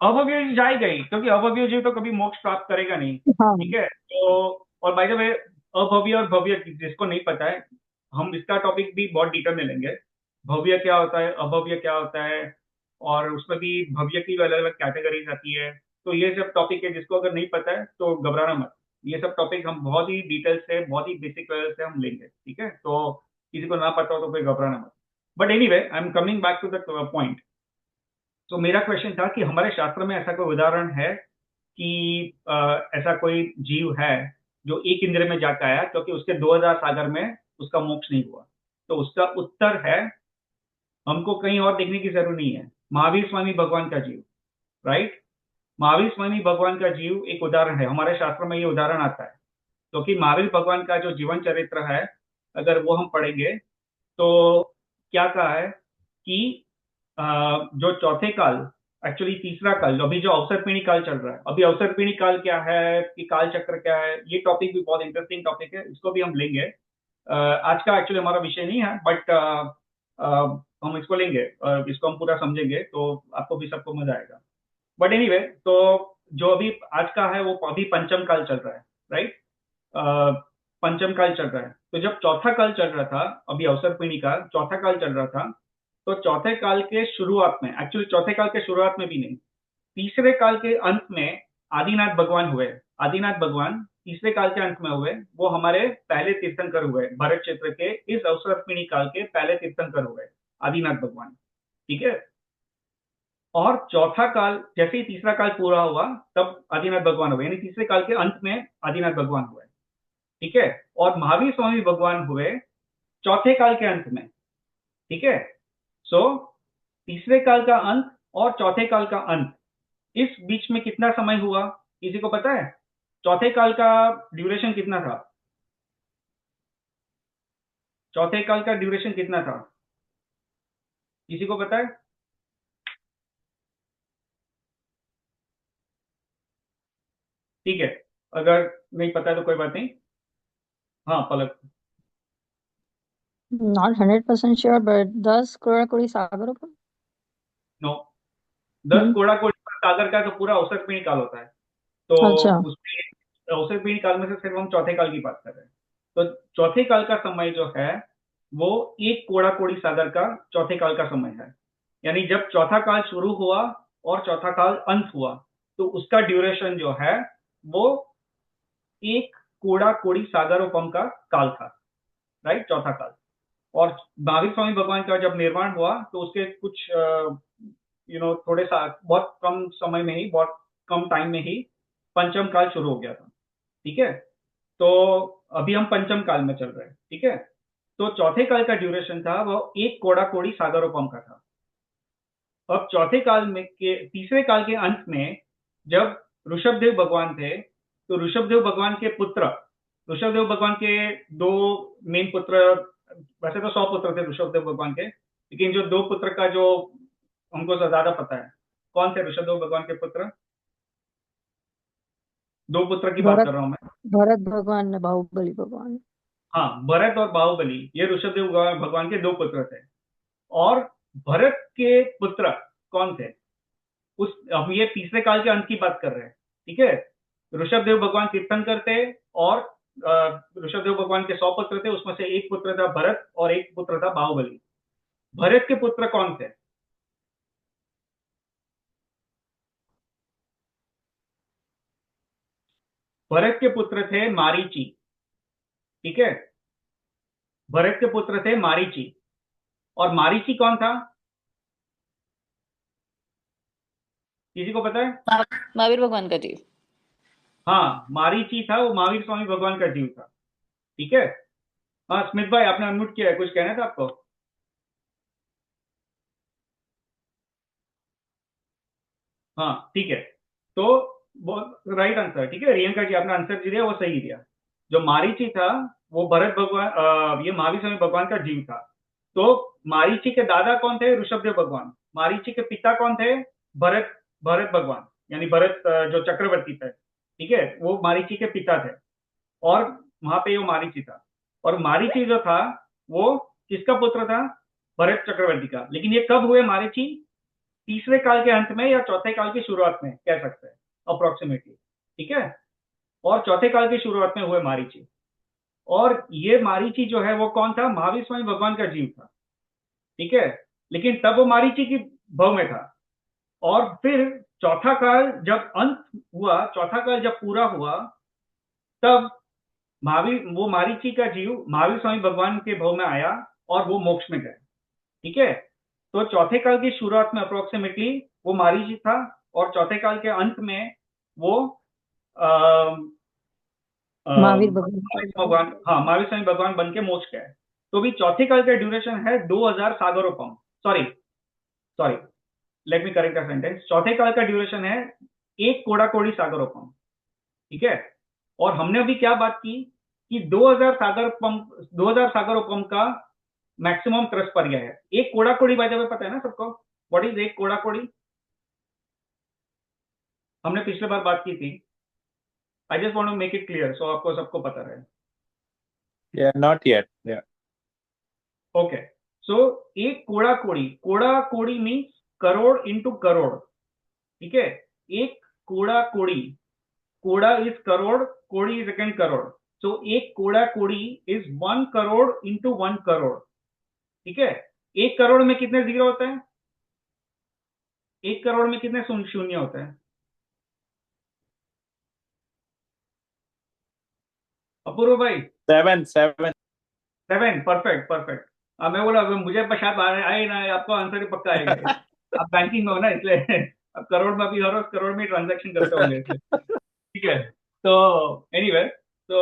S1: अभव्य जीव जाएगा ही, क्योंकि अभव्य जीव तो कभी मोक्ष प्राप्त करेगा नहीं।
S3: हाँ।
S1: ठीक है, तो और बाय द वे अभव्य और भव्य जिसको नहीं पता है, हम इसका टॉपिक भी बहुत डिटेल में लेंगे। भव्य क्या होता है, अभव्य क्या होता है, और उसमें भी भव्य की अलग अलग कैटेगरीज आती है। तो ये सब टॉपिक है, जिसको अगर नहीं पता है तो घबराना मत। ये सब टॉपिक हम बहुत ही डिटेल से, बहुत ही बेसिक लेवल से हम लेंगे। ठीक है, तो किसी को ना पता हो तो कोई घबराना मत। But anyway, I am coming back to the point. तो मेरा क्वेश्चन था कि हमारे शास्त्र में ऐसा कोई उदाहरण है कि ऐसा कोई जीव है जो एक इंद्रिय में जाकर आया, क्योंकि उसके 2000 सागर में उसका मोक्ष नहीं हुआ। तो उसका उत्तर है, हमको कहीं और देखने की जरूरत नहीं है, महावीर स्वामी भगवान का जीव। राइट, महावीर स्वामी भगवान का जीव एक उदाहरण है, हमारे शास्त्र में ये उदाहरण आता है। क्योंकि महावीर भगवान का जो जीवन चरित्र है, अगर वो हम पढ़ेंगे तो क्या कहा है कि जो चौथे काल, एक्चुअली तीसरा काल, अभी जो अवसर पीढ़ी काल चल रहा है, अभी अवसर पीढ़ी काल क्या है कि काल चक्र क्या है, ये टॉपिक भी बहुत इंटरेस्टिंग टॉपिक है, इसको भी हम लेंगे। आज का एक्चुअली हमारा विषय नहीं है, बट हम इसको लेंगे, इसको हम पूरा समझेंगे तो आपको भी सबको मजा आएगा। बट एनीवे, तो जो अभी आज का है वो अभी पंचम काल चल रहा है। राइट, पंचम काल चल रहा है। तो जब चौथा काल चल रहा था, अभी अवसर पीढ़ी का चौथा काल चल रहा था, तो चौथे काल के शुरुआत में, एक्चुअली चौथे काल के शुरुआत में भी नहीं, तीसरे काल के अंत में आदिनाथ भगवान हुए। आदिनाथ भगवान तीसरे काल के अंत में हुए, वो हमारे पहले तीर्थंकर हुए, भारत क्षेत्र के इस अवसर पीढ़ी काल के पहले तीर्थंकर हुए आदिनाथ भगवान। ठीक है, और चौथा काल जैसे ही तीसरा काल पूरा हुआ तब आदिनाथ भगवान हुए, यानी तीसरे काल के अंत में आदिनाथ भगवान हुए। ठीक है, और महावीर स्वामी भगवान हुए चौथे काल के अंत में। ठीक है, सो तीसरे काल का अंत और चौथे काल का अंत, इस बीच में कितना समय हुआ, किसी को पता है? चौथे काल का ड्यूरेशन कितना था? चौथे काल का ड्यूरेशन कितना था, किसी को पता है? ठीक है, अगर नहीं पता है तो कोई बात नहीं। हाँ पलक।
S3: नॉट 100% श्योर, बट 10 करोड़ कोड़ी सागरों का।
S1: नो, 10 कोड़ा कोड़ी सागर का तो पूरा अवसर पीढ़ी काल होता है। तो
S3: अच्छा।
S1: उसमें अवसर पीढ़ी काल में से सिर्फ हम चौथे काल की बात कर रहे हैं। तो चौथे काल का समय जो है वो एक कोड़ा कोड़ी सागर का चौथे काल का समय है। यानी जब चौथा काल शुरू हुआ और चौथा काल अंत हुआ, तो उसका ड्यूरेशन जो है वो एक कोड़ा कोड़ी सागर उपम का काल था। राइट, चौथा काल। और महावीर स्वामी भगवान का जब निर्माण हुआ तो उसके कुछ थोड़े सा बहुत कम समय में ही, बहुत कम टाइम में ही पंचम काल शुरू हो गया था। ठीक है, तो अभी हम पंचम काल में चल रहे हैं। ठीक है, तो चौथे काल का ड्यूरेशन था वो एक कोड़ा कोड़ी सागरोपम का था। अब चौथे काल में के तीसरे काल के अंत में जब ऋषभदेव भगवान थे, तो ऋषभदेव भगवान के पुत्र, ऋषभदेव भगवान के दो मेन पुत्र, वैसे तो 100 पुत्र थे ऋषभदेव भगवान के, लेकिन जो दो पुत्र का जो हमको ज्यादा पता है, कौन थे ऋषभदेव भगवान के पुत्र? दो पुत्र की बात
S3: भरत
S1: कर रहा हूं मैं।
S3: भरत भगवान ने बाहुबली भगवान।
S1: हाँ, भरत और बाहुबली, ये ऋषभदेव भगवान के दो पुत्र थे। और भरत के पुत्र कौन थे? उस हम ये तीसरे काल के अंत की बात कर रहे हैं। ठीक है, ऋषभदेव भगवान तीर्थंकर थे और ऋषभदेव भगवान के 100 पुत्र थे, उसमें से एक पुत्र था भरत और एक पुत्र था बाहुबली। भरत के पुत्र कौन थे? भरत के पुत्र थे मारीची। ठीक है, भरत के पुत्र थे मारीची। और मारीची कौन था, किसी को पता है?
S5: महावीर भगवान का जीव।
S1: हाँ, मारीची था, वो महावीर स्वामी भगवान का जीव था। ठीक है, हाँ स्मित भाई आपने अनम्यूट किया है, कुछ कहना था आपको? हाँ ठीक है, तो वो राइट आंसर। ठीक है, रियंका जी आपने आंसर दिया, वो सही दिया। जो मारीची था वो भरत भगवान, ये महावीर स्वामी भगवान का जीव था। तो मारीची के दादा कौन थे? ऋषभदेव भगवान। मारीची के पिता कौन थे? भरत भरत भगवान, यानी भरत जो चक्रवर्ती थे। ठीक है, वो मारीची के पिता थे और वहां पे वो मारीची था। और मारीची जो था वो किसका पुत्र था? भरत चक्रवर्ती का। लेकिन ये कब हुए मारीची? तीसरे काल के अंत में या चौथे काल की शुरुआत में कह सकते हैं अप्रोक्सीमेटली, ठीक है। और चौथे काल की शुरुआत में हुए मारीची। और ये मारीची जो है वो कौन था? महावीर स्वामी भगवान का जीव था, ठीक है। लेकिन तब वो मारीची की भव में था। और फिर चौथा काल जब अंत हुआ, चौथा काल जब पूरा हुआ, तब वो मारीची का जीव महावीर स्वामी भगवान के भव में आया और वो मोक्ष में गए, ठीक है। तो चौथे काल की शुरुआत में अप्रोक्सीमेटली वो मारीची था, और चौथे काल के अंत में वो
S3: महावीर
S1: भगवान, हाँ, महावीर स्वामी भगवान बन के मोक्ष गए। तो भी चौथे काल का ड्यूरेशन है 2000 सागरोपम। Sorry sorry, let me correct the sentence. चौथे काल का ड्यूरेशन है 1 कोड़ा कोड़ी सागरोपम, ठीक है। और हमने अभी क्या बात की कि 2000 सागरोपम का मैक्सिमम त्रस पर्याय है। एक कोड़ा कोड़ी बाय द वे पता है ना सबको? व्हाट इज एक कोड़ा कोड़ी? हमने पिछले बार बात की थी। I just want to make it clear so आपको सबको पता रहे।
S2: Yeah, not yet. Yeah.
S1: Okay, so एक कोड़ा कोड़ी मीन्स करोड़ इंटू करोड़, ठीक है। एक कोड़ा कोड़ी, कोड़ा इज करोड़, कोड़ी इज अगेन करोड़। सो एक कोड़ा कोड़ी इज 1 करोड़ इंटू 1 करोड़, ठीक है। 1 करोड़ में कितने जीरो होते हैं? 1 करोड़ में कितने शून्य होते हैं? अपूर्व भाई?
S2: 7.
S1: 7, परफेक्ट परफेक्ट। मैं बोला मुझे शायद आए ना, आपको आंसर ही पक्का आएगा। आप बैंकिंग में हो ना, इसलिए अब करोड़ में भी हर रोज करोड़ में ट्रांजैक्शन करते होंगे इसलिए, ठीक है। तो एनीवे, तो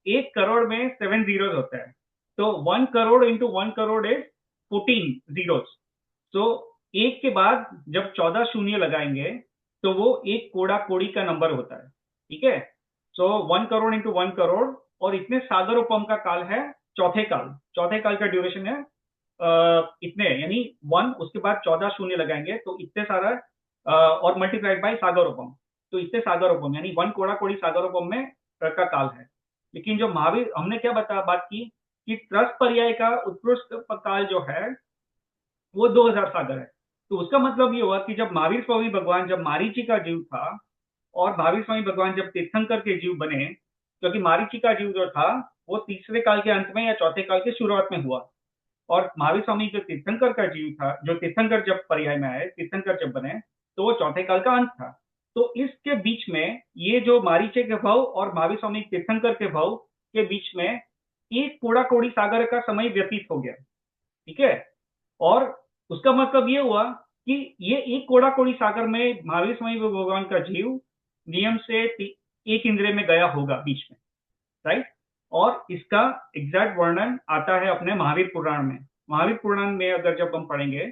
S1: 1 करोड़ में 7 जीरोस होते हैं। तो 1 crore into 1 crore is 14 zeros. तो एक के बाद जब 14 शून्य लगाएंगे तो वो एक कोड़ा कोड़ी का नंबर होता है, ठीक है। सो 1 करोड़ इंटू 1 करोड़, और इतने सागरोपम का काल है चौथे काल का ड्यूरेशन है इतने, यानी 1, उसके बाद 14 शून्य लगाएंगे तो इतने सारा और मल्टीप्लाइड बाय सागरोपम, तो इतने सागरोपम यानी 1 कोड़ा कोड़ी सागरोपम में का काल है। लेकिन जो महावीर, हमने क्या बात की कि त्रस पर्याय का उत्कृष्ट काल जो है वो 2000 सागर है। तो उसका मतलब ये हुआ कि जब महावीर स्वामी भगवान, जब मारीची का जीव था, और महावीर स्वामी भगवान जब तीर्थंकर के जीव बने, क्योंकि मारीची का जीव जो था वो तीसरे काल के अंत में या चौथे काल की शुरुआत में हुआ, और महावीर स्वामी जो तीर्थंकर का जीव था, जो तीर्थंकर जब पर्याय में आए, तीर्थंकर जब बने, तो वो चौथे काल का अंत था। तो इसके बीच में ये जो मारीचे के भाव और महावीर स्वामी तीर्थंकर के भाव के बीच में एक कोड़ा कोड़ी सागर का समय व्यतीत हो गया, ठीक है। और उसका मतलब ये हुआ कि ये एक कोड़ा कोड़ी सागर में महावीर स्वामी भगवान का जीव नियम से एक इंद्रिय में गया होगा बीच में, राइट। और इसका एग्जैक्ट वर्णन आता है अपने महावीर पुराण में। महावीर पुराण में अगर जब हम पढ़ेंगे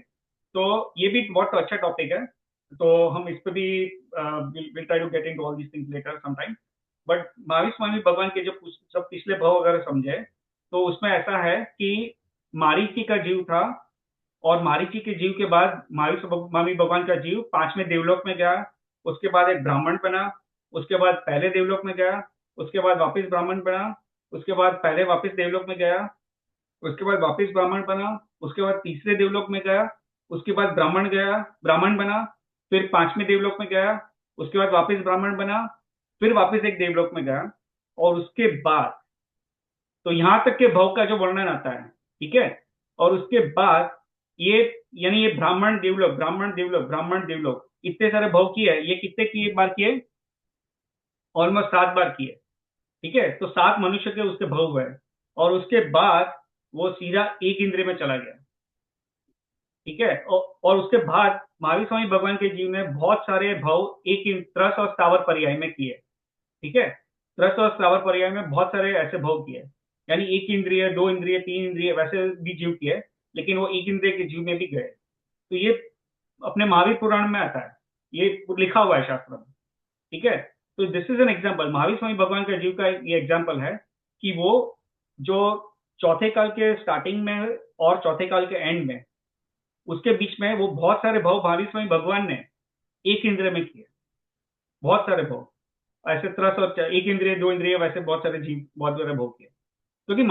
S1: तो ये भी बहुत अच्छा टॉपिक है, तो हम इस पे भी will try to get into all these things later sometime. But Mahavir Swami भगवान के जो सब पिछले भाव अगर समझे तो उसमें ऐसा है कि मारीची का जीव था, और मारीची के जीव के बाद महावीर स्वामी भगवान का जीव 5वें देवलोक में गया, उसके बाद एक ब्राह्मण बना, उसके बाद पहले देवलोक में गया, उसके बाद वापस ब्राह्मण बना, उसके बाद पहले वापस देवलोक में गया, उसके बाद वापस ब्राह्मण बना, उसके बाद तीसरे देवलोक में गया, उसके बाद ब्राह्मण बना, फिर 5वें देवलोक में गया, उसके बाद वापस ब्राह्मण बना, फिर वापस एक देवलोक में गया, और उसके बाद तो यहां तक के भाव का जो वर्णन आता है, ठीक है। और उसके बाद ये यानी ये ब्राह्मण देवलोक इतने सारे भाव किए, ये कितने बार किए? ऑलमोस्ट 7 बार किए, ठीक है। तो 7 मनुष्य के उसके भाव हुए, और उसके बाद वो सीधा एक इंद्रिय में चला गया, ठीक है। और उसके बाद महावीर स्वामी भगवान के जीव ने बहुत सारे भाव एक त्रस और स्थावर पर्याय में किए, ठीक है। त्रस और स्थावर पर्याय में बहुत सारे ऐसे भाव किए, यानी 1 इंद्रिय, 2 इंद्रिय, 3 इंद्रिय वैसे भी जीव किए, लेकिन वो 1 इंद्रिय के जीव में भी गए। तो ये अपने महावीर पुराण में आता है, ये लिखा हुआ है शास्त्र में, ठीक है। तो this is an example, Mahavir Swami भगवान का जीव का ये एग्जाम्पल है कि वो जो चौथे काल के स्टार्टिंग में और चौथे काल के एंड में, उसके बीच में वो बहुत सारे भाव महावीर स्वामी भगवान ने एक इंद्रिय में किए, बहुत सारे भाव ऐसे त्रस और 1 इंद्रिय, 2 इंद्रिय वैसे बहुत सारे जीव बहुत सारे भाव किए। क्योंकि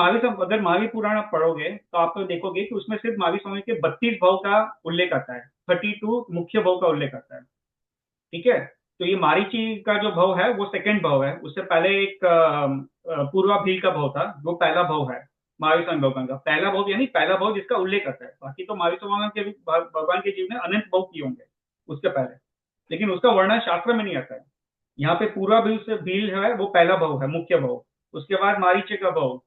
S1: अगर महावीर पुराण आप पढ़ोगे तो आप देखोगे कि उसमें सिर्फ महावीर स्वामी के 32 भाव का उल्लेख आता है, 32 मुख्य भाव का उल्लेख आता है। ठीक है, तो ये मारीची का जो भाव है वो सेकंड भाव है। उससे पहले एक पूर्वा भील का भाव था, वो पहला भाव है महावीर स्वामी भगवान का। पहला भाव यानी पहला भाव जिसका उल्लेख आता है। बाकी तो महावीर स्वामी के भगवान के जीव ने अनंत भाव किए होंगे उसके पहले, लेकिन उसका वर्णन शास्त्र में नहीं आता है। यहाँ पे पूर्वा भील से भील है वो पहला भाव है, मुख्य भाव। उसके बाद मारीचे का भाव,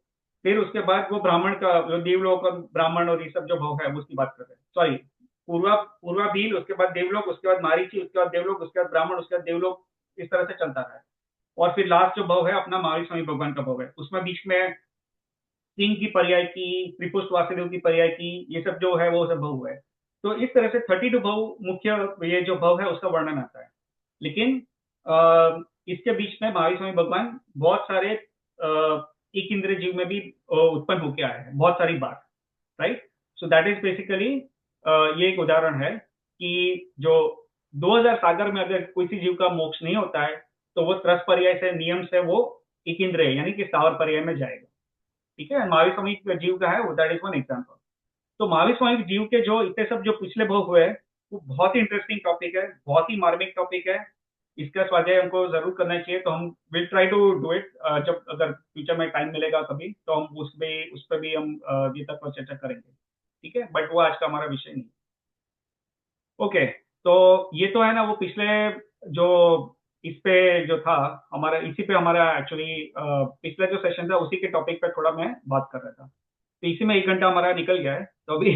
S1: फिर उसके बाद वो ब्राह्मण का, जो देवलोक और ब्राह्मण और ये सब जो भाव है उसकी बात कर रहे हैं। सॉरी, पूर्वा भील, उसके बाद देवलोक, उसके बाद मारीची, उसके बाद देवलोक, उसके बाद ब्राह्मण, उसके बाद देवलोक, इस तरह से चलता है। और फिर लास्ट जो भाव है अपना महावीर स्वामी भगवान का भाव है। उसमें बीच में सिंह की पर्याय की, त्रिपुष्ट वासुदेव की पर्याय की, ये सब जो है वो सब भाव है। तो इस तरह से 32 भाव मुख्य ये जो भाव है उसका वर्णन आता है। लेकिन इसके बीच में महावीर स्वामी भगवान बहुत सारे एक इंद्रिय जीव में भी उत्पन्न होके आए हैं बहुत सारी बार, right. So that is basically ये एक उदाहरण है कि जो 2000 सागर में अगर किसी जीव का मोक्ष नहीं होता है तो वो त्रस पर्याय से, नियम से वो एक इंद्रिय यानी कि स्थावर पर्याय में जाएगा। ठीक है, महावीर स्वामी जीव का है वो, दैट इज वन एग्जाम्पल। तो महावीर स्वामी जीव के जो इतने सब जो पिछले भाव हुए वो बहुत ही इंटरेस्टिंग टॉपिक है, बहुत ही मार्मिक टॉपिक है। इसका स्वाध्याय हमको जरूर करना चाहिए, तो हम will try to do it. जब अगर फ्यूचर में टाइम मिलेगा कभी तो हम उस पर भी हम ये तक पर चर्चा करेंगे। ठीक है, बट वो आज का हमारा विषय नहीं। ओके, तो ये तो है ना वो पिछले जो इस पे जो था हमारा, इसी पे हमारा एक्चुअली पिछला जो सेशन था उसी के टॉपिक पे थोड़ा मैं बात कर रहा था। तो इसी में 1 घंटा हमारा निकल गया है, तो अभी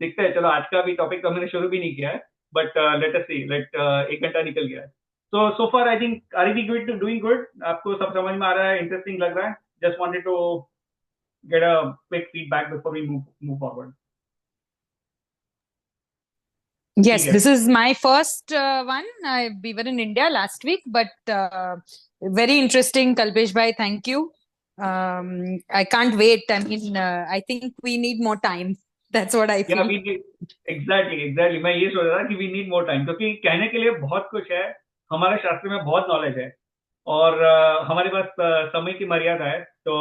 S1: देखते हैं। चलो, आज का भी टॉपिक तो हमने शुरू भी नहीं किया है, बट लेट अस सी, 1 घंटा निकल गया है। तो so far I think are we good, doing good? आपको सब समझ में आ रहा है, इंटरेस्टिंग लग रहा है? Just wanted to get a quick feedback before we move forward.
S6: Yes, this is my first one. We were in India last week, but very interesting, Kalpesh bhai. Thank you. I can't wait. I mean, I think we need more time. That's what I feel.
S1: Exactly. मैं ये सोच रहा था कि we need more time, क्योंकि कहने के लिए बहुत कुछ है, हमारे शास्त्र में बहुत नॉलेज है और हमारे पास समय की मर्यादा है। तो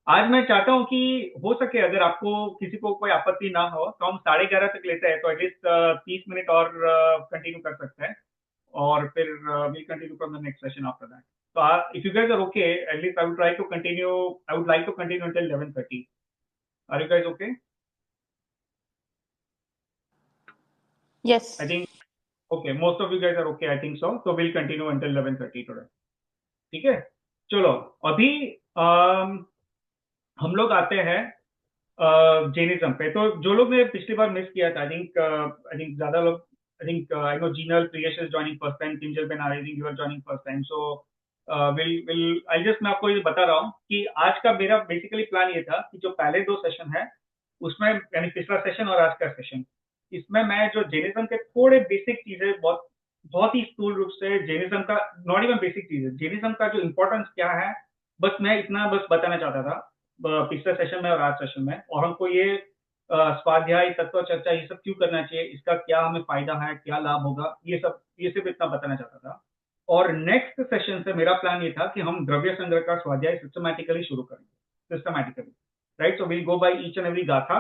S1: आज मैं चाहता हूँ कि हो सके अगर आपको किसी को कोई आपत्ति ना हो तो हम 11:30 तक लेते हैं, तो एटलीस्ट 30 मिनट और कंटिन्यू कर सकते हैं और फिर we'll continue from the next session after that. So if you guys are okay, at least I would like to continue until 11:30. Are you guys okay?
S5: Yes.
S1: I think okay, most of you guys are okay, I think so. So we'll continue until 11:30 today. ठीक है, चलो अभी हम लोग आते हैं जैनिज्म पे। तो जो लोग ने पिछली बार मिस किया था, आई थिंक ज्यादा लोग, I know Jinal Priyesh is joining first time, Kinjal ben I think you are joining first time. So मैं आपको ये बता रहा हूँ कि आज का मेरा बेसिकली प्लान ये था कि जो पहले 2 सेशन है उसमें, यानी पिछला सेशन और आज का सेशन, इसमें मैं जो जैनिज्म के थोड़े बेसिक चीजें बहुत ही स्थूल रूप से जैनिज्म का, नॉट इवन बेसिक चीजें, जैनिज्म का जो इंपॉर्टेंस क्या है, बस मैं इतना बताना चाहता था पिछले सेशन में और आज सेशन में। और हमको ये स्वाध्याय, तत्व चर्चा, ये सब क्यों करना चाहिए, इसका क्या हमें फायदा है, क्या लाभ होगा, ये सिर्फ इतना बताना चाहता था। और नेक्स्ट सेशन से मेरा प्लान ये था कि हम द्रव्य संग्रह का स्वाध्याय सिस्टमैटिकली शुरू करेंगे, systematically, right. So we'll go by each and every गाथा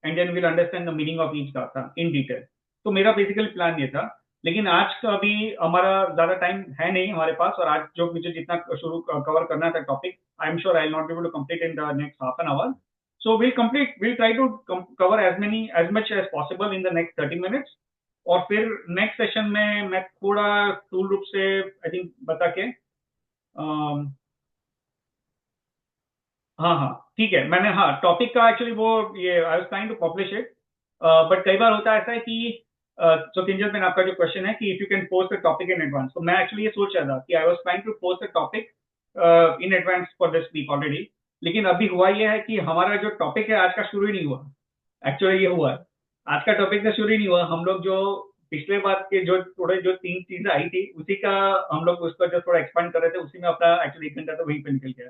S1: and then we'll understand the meaning of each गाथा इन डिटेल। तो मेरा बेसिकली प्लान ये था, लेकिन आज का अभी हमारा ज्यादा टाइम है नहीं हमारे पास, और आज जो मुझे जितना शुरू कवर करना था topic, I am sure I will not be able to complete in the next half an hour. So we'll try to cover as much as possible in the next 30 minutes। और फिर नेक्स्ट सेशन में मैं थोड़ा स्थूल रूप से आई थिंक बता के हाँ ठीक है, मैंने टॉपिक का एक्चुअली वो ये I was trying to publish it, but कई बार होता है ऐसा है कि तो किंजल बेन, आपका जो क्वेश्चन है कि if you can post the topic in advance, तो मैं एक्चुअली ये सोच रहा था कि I was trying to post the topic in advance for this week already. लेकिन अभी हुआ ये है कि हमारा जो टॉपिक है आज का शुरू ही नहीं हुआ। एक्चुअली ये हुआ है, आज का टॉपिक तो शुरू ही नहीं हुआ। हम लोग जो पिछले बार के जो 3 चीजें आई थी उसी का हम लोग उसका जो थोड़ा एक्सपांड कर रहे थे, उसी में अपना एक्चुअली 1 घंटा तो वहीं पे निकल गया।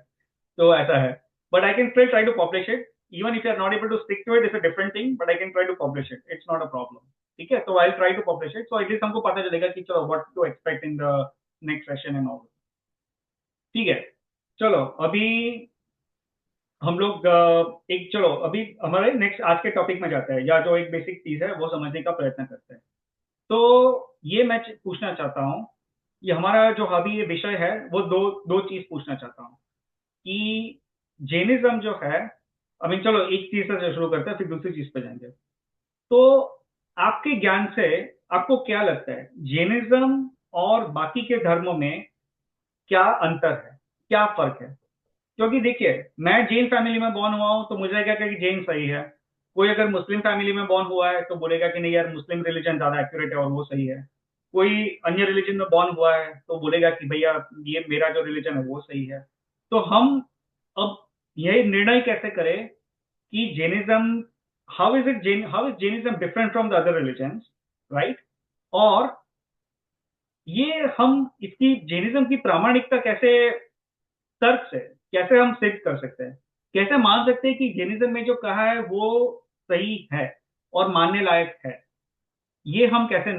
S1: तो ऐसा है, but I can still try to publish it, even if you are not able to stick to it, it's a different thing, but I can try to publish it, it's not a problem. ठीक है, तो I try to publish it, so at least हमको पता चलेगा कि चलो what to expect in the next session and all. ठीक है, चलो अभी हम लोग एक, चलो अभी हमारे नेक्स्ट आज के टॉपिक में जाते हैं, या जो एक बेसिक चीज है वो समझने का प्रयत्न करते हैं। तो ये मैं पूछना चाहता हूँ, ये हमारा जो अभी ये विषय है वो दो दो चीज पूछना चाहता हूँ कि जैनिज्म जो है, आई मीन चलो एक चीज से शुरू करते हैं फिर दूसरी चीज पे जाएंगे। तो आपके ज्ञान से आपको क्या लगता है, जैनिज्म और बाकी के धर्मों में क्या अंतर है, क्या फर्क है? क्योंकि देखिए, मैं जैन फैमिली में बॉर्न हुआ हूं तो मुझे क्या कि जैन सही है। कोई अगर मुस्लिम फैमिली में बॉर्न हुआ है तो बोलेगा कि नहीं यार, मुस्लिम रिलीजन ज्यादा एक्यूरेट है और वो सही है। कोई अन्य रिलीजन में बॉर्न हुआ है तो बोलेगा कि भैया ये मेरा जो रिलीजन है वो सही है। तो हम अब यह निर्णय कैसे करें कि Jainism, how is Jainism different from the other religions, right? और ये हम इसकी जैनिज्म की प्रामाणिकता कैसे, तर्क से कैसे हम सिद्ध कर सकते हैं, कैसे मान सकते हैं कि जैनिज्म में जो कहा है वो सही है और मानने लायक है? ये हम कैसे,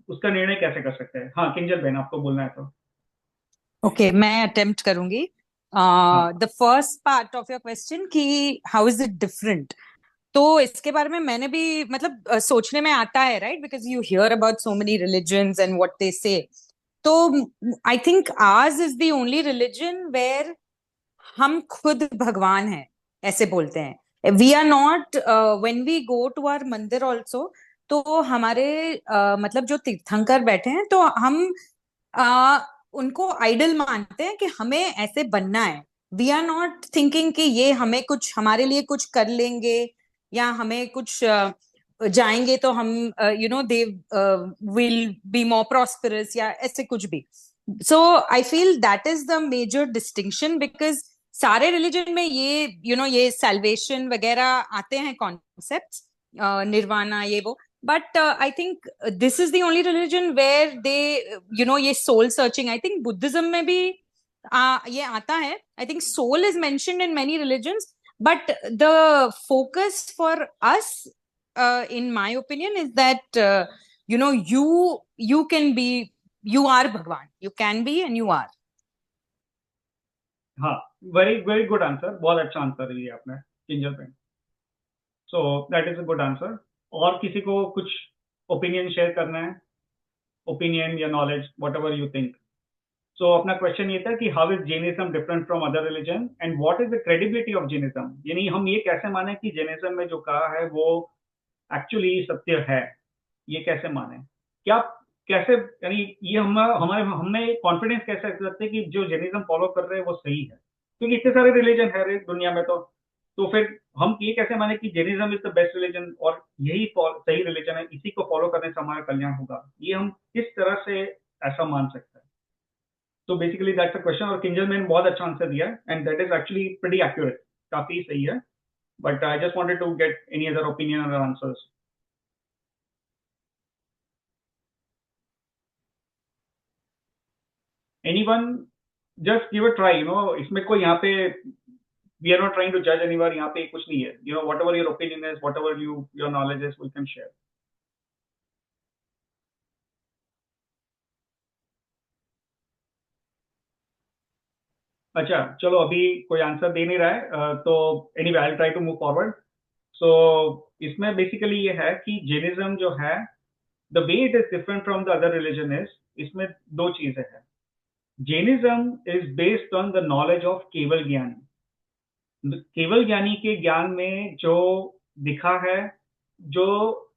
S1: उसका निर्णय कैसे कर सकते हैं? हाँ किंजल बहन, आपको बोलना है तो।
S6: ओके, मैं अटेम्प्ट करूंगी।
S1: हाँ
S6: the first part of your question कि हाउ इज इट डिफरेंट, तो इसके बारे में मैंने भी मतलब सोचने में आता है, right? Because you hear about so many religions and what they say. तो I think ours is the only religion where हम खुद भगवान हैं ऐसे बोलते हैं। We are not, when we go to our mandir also, तो हमारे मतलब जो तीर्थंकर बैठे हैं तो हम uh, उनको आइडल मानते हैं कि हमें ऐसे बनना है। वी आर नॉट थिंकिंग कि ये हमें कुछ, हमारे लिए कुछ कर लेंगे या हमें कुछ जाएंगे तो हम they will be more prosperous या ऐसे कुछ भी। So I feel that is the major distinction, because सारे रिलीजन में ये सैल्वेशन वगैरह आते हैं कॉन्सेप्ट्स, निर्वाणा ये वो, but I think this is the only religion where they ये soul searching, I think Buddhism में भी ये आता है। I think soul is mentioned in many religions, but the focus for us in my opinion is that you can be, you are Bhagwan, you can be and you are.
S1: हाँ, वेरी वेरी गुड आंसर, बहुत अच्छा आंसर दिया आपने किंजल बहन। सो that is a good answer. और किसी को कुछ ओपिनियन शेयर करना है, ओपिनियन या knowledge, whatever you think. So अपना क्वेश्चन ये था कि how is Jainism different from other religion and what is the credibility of Jainism, यानी हम ये कैसे माने कि जैनिज्म में जो कहा है वो एक्चुअली सत्य है, ये कैसे माने, क्या कैसे, यानी ये हम हमारे हमें कॉन्फिडेंस कैसे रख सकते हैं कि जो जैनिज्म फॉलो कर रहे हैं वो सही है? क्योंकि इतने सारे रिलीजन है दुनिया में, तो फिर हम ये कैसे माने कि Jainism is the best religion और यही सही रिलीजन है, इसी को फॉलो करने से हमारा कल्याण होगा? ये हम किस तरह से ऐसा मान सकते हैं? तो बेसिकली दैट्स अ क्वेश्चन, और किंजल मैन बहुत अच्छा आंसर दिया and that is actually pretty accurate, काफी सही है। But I just wanted to get any other opinion और answers. Anyone, just give a try, इसमें कोई यहाँ पे we are not trying to judge anyone, यहाँ पे कुछ नहीं है, whatever your opinion is, whatever your knowledge is, we can share. अच्छा चलो, अभी कोई आंसर दे नहीं रहा है, तो anyway I will try to move forward. So इसमें बेसिकली ये है कि जैनिज्म जो है, the way it is different from the other religion is, इसमें दो चीजें हैं। Jainism is based on the knowledge of केवल ज्ञानी। केवल ज्ञानी के ज्ञान में जो दिखा है, जो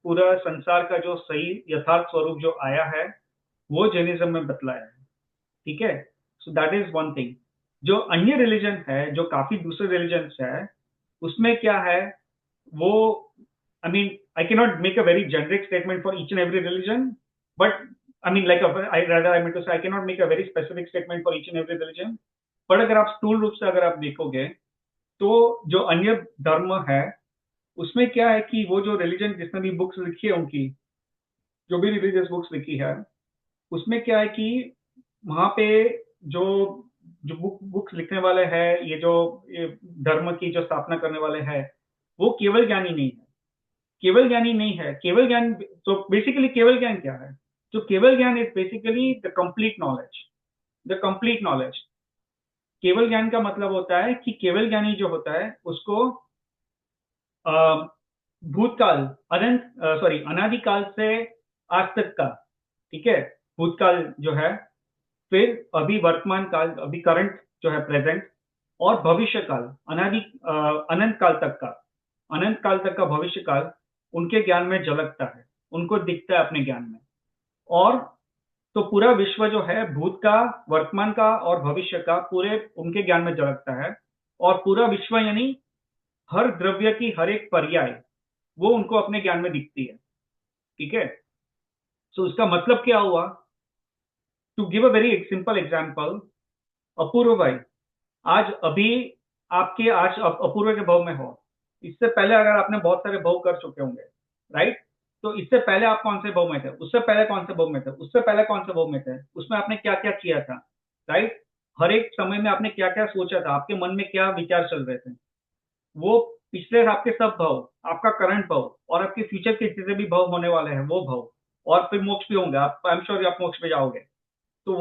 S1: पूरा संसार का जो सही यथार्थ स्वरूप जो आया है, वो जैनिज्म में बतलाया है, ठीक है? सो दैट इज वन थिंग। जो अन्य रिलीजन है, जो काफी दूसरे रिलीजन है, उसमें क्या है वो, I mean I can not make a very generic statement for each and every religion, but I mean like I mean to say I can not make a very specific statement for each and every religion. But अगर आप स्थूल रूप से अगर आप देखोगे तो जो अन्य धर्म है उसमें क्या है कि वो जो रिलीजन, जिसने भी बुक्स लिखी है उनकी, जो भी रिलीजियस बुक्स लिखी है, उसमें क्या है कि वहां पे जो जो बुक्स लिखने वाले हैं, ये धर्म की जो स्थापना करने वाले हैं, वो केवल ज्ञानी नहीं है। केवल ज्ञानी नहीं है, केवल ज्ञान, तो बेसिकली केवल ज्ञान क्या है? जो केवल gyan is basically the complete knowledge, the complete knowledge. केवल ज्ञान का मतलब होता है कि केवल ज्ञानी जो होता है उसको भूतकाल अनादिकाल से आज तक का, ठीक है, भूतकाल जो है, फिर अभी वर्तमान काल, अभी करंट जो है प्रेजेंट, और भविष्य काल, अनंत काल तक का, अनंत काल तक का भविष्य काल उनके ज्ञान में झलकता है, उनको दिखता है अपने ज्ञान में। और तो पूरा विश्व जो है भूत का, वर्तमान का और भविष्य का पूरे उनके ज्ञान में झलकता है। और पूरा विश्व यानी हर द्रव्य की हर एक पर्याय वो उनको अपने ज्ञान में दिखती है, ठीक है। सो उसका मतलब क्या हुआ? To give a very simple example, Apurva bhai आज अभी आपके आज अपूर्व के भाव में हो, इससे पहले अगर आपने बहुत सारे भाव कर चुके होंगे, राइट, तो इससे पहले आप कौन से भाव में थे, उससे पहले कौन से भाव में थे, उससे पहले कौन से भाव में थे, उसमें आपने क्या क्या किया था, राइट, हर एक समय में आपने क्या क्या सोचा था, आपके मन में क्या विचार चल रहे थे, वो पिछले आपके सब भाव, आपका करंट भाव और आपके फ्यूचर के जितने भी भाव होने वाले हैं वो भाव, और फिर मोक्ष भी होंगे, आप आई एम श्योर आप मोक्ष पे जाओगे। तो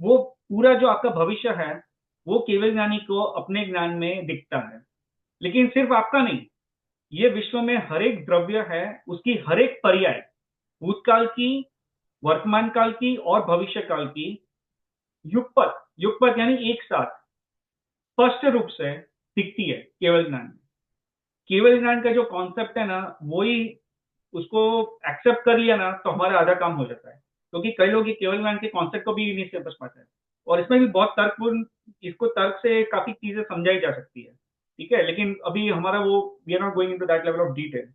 S1: वो पूरा जो आपका भविष्य है वो केवल ज्ञानी को अपने ज्ञान में दिखता है। लेकिन सिर्फ आपका नहीं, ये विश्व में हर एक द्रव्य है, उसकी हर एक पर्याय, भूतकाल की, वर्तमान काल की और भविष्य काल की, युगपत, युगपत यानी एक साथ स्पष्ट रूप से दिखती है केवल ज्ञान में। केवल ज्ञान का जो कॉन्सेप्ट है ना, वही उसको एक्सेप्ट कर लिया ना तो हमारा आधा काम हो जाता है। क्योंकि कई लोग ये केवल ज्ञान के कॉन्सेप्ट को भी नहीं समझ पाते हैं, और इसमें भी बहुत तर्कपूर्ण, इसको तर्क से काफी चीजें समझाई जा सकती है, ठीक है। लेकिन अभी हमारा वो, we are not going into that level of detail,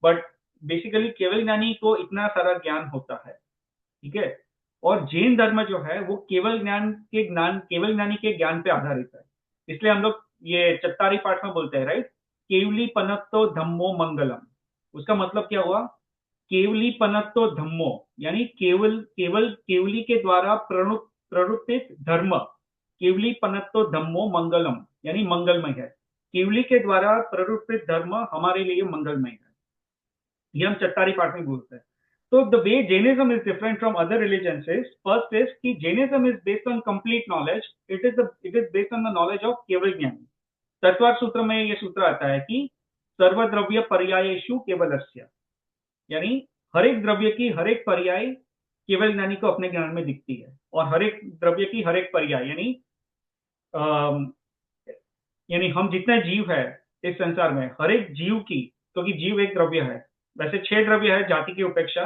S1: but basically केवल ज्ञानी को इतना सारा ज्ञान होता है, ठीक है। और जैन धर्म जो है वो केवल केवल ज्ञानी के ज्ञान पे आधारित है। इसलिए हम लोग ये चत्तारी पाठ में बोलते हैं, राइट, केवली पनत्तो धम्मो मंगलम। उसका मतलब क्या हुआ? केवली पनत्तो धम्मो यानी केवल केवल केवली के द्वारा प्रवृत्तित धर्म, केवली पनत्तो धम्मो मंगलम यानी मंगलमय है। केवली के द्वारा प्रवृत्तित धर्म हमारे लिए मंगलमय है, ये हम चत्तारी पाठ में बोलते हैं। So the way Jainism is different from other religions is, first is कि Jainism is based on complete knowledge. It is based on the knowledge of केवल ज्ञानी। तत्वार्थ सूत्र में ये सूत्र आता है कि सर्वद्रव्य पर्यायेषु केवलस्य, यानी हर एक द्रव्य की हर एक पर्याय केवल ज्ञानी को अपने ज्ञान में दिखती है। और हर एक द्रव्य की हर एक पर्याय यानी हम जितने जीव है इस संसार में, हर एक जीव की, क्योंकि जीव एक द्रव्य है, वैसे 6 द्रव्य है जाति की उपेक्षा,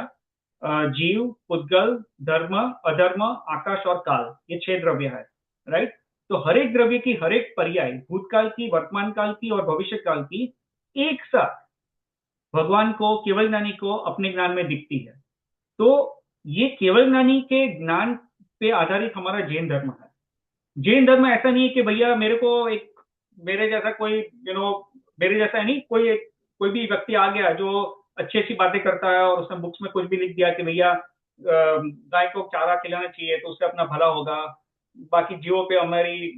S1: जीव, पुद्गल, धर्म, अधर्म, आकाश और काल, ये 6 द्रव्य है, राइट। तो हर एक द्रव्य की हर एक पर्याय भूतकाल की, वर्तमान काल की और भविष्य काल की एक साथ भगवान को, केवल ज्ञानी को अपने ज्ञान में दिखती है। तो ये केवल ज्ञानी के ज्ञान पे आधारित हमारा जैन धर्म है। जैन धर्म ऐसा नहीं है कि भैया मेरे को एक, मेरे जैसा कोई मेरे जैसा नहीं, कोई भी व्यक्ति आ गया जो अच्छी अच्छी बातें करता है और उसने बुक्स में कुछ भी लिख दिया कि भैया गाय को चारा खिलाना चाहिए तो उससे अपना भला होगा, बाकी जीवों पे हमारी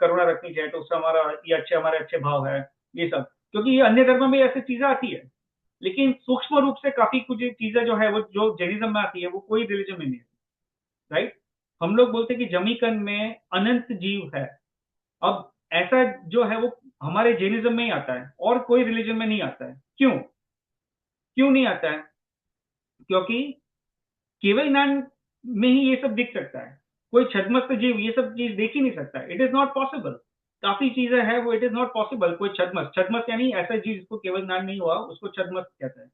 S1: करुणा रखनी चाहिए तो उससे हमारे अच्छे भाव है, ये सब। क्योंकि ये अन्य धर्म में ऐसी चीजें आती है, लेकिन सूक्ष्म रूप से काफी कुछ चीजें जो है वो जो जैनिज्म में आती है वो कोई रिलीजन में नहीं है, राइट। हम लोग बोलते हैं कि जमीकन में अनंत जीव है। अब ऐसा जो है वो हमारे जैनिज्म में ही आता है और कोई रिलीजन में नहीं आता है। क्यों नहीं आता है? क्योंकि केवल ज्ञान में ही ये सब दिख सकता है। कोई छद्मस्त जीव ये सब चीज देख ही नहीं सकता, इट इज नॉट पॉसिबल। काफी चीजें हैं वो इट इज नॉट पॉसिबल। कोई छद्मस्त यानी ऐसा जीव जिसको केवल ज्ञान नहीं हुआ उसको छद्मस्त कहते हैं।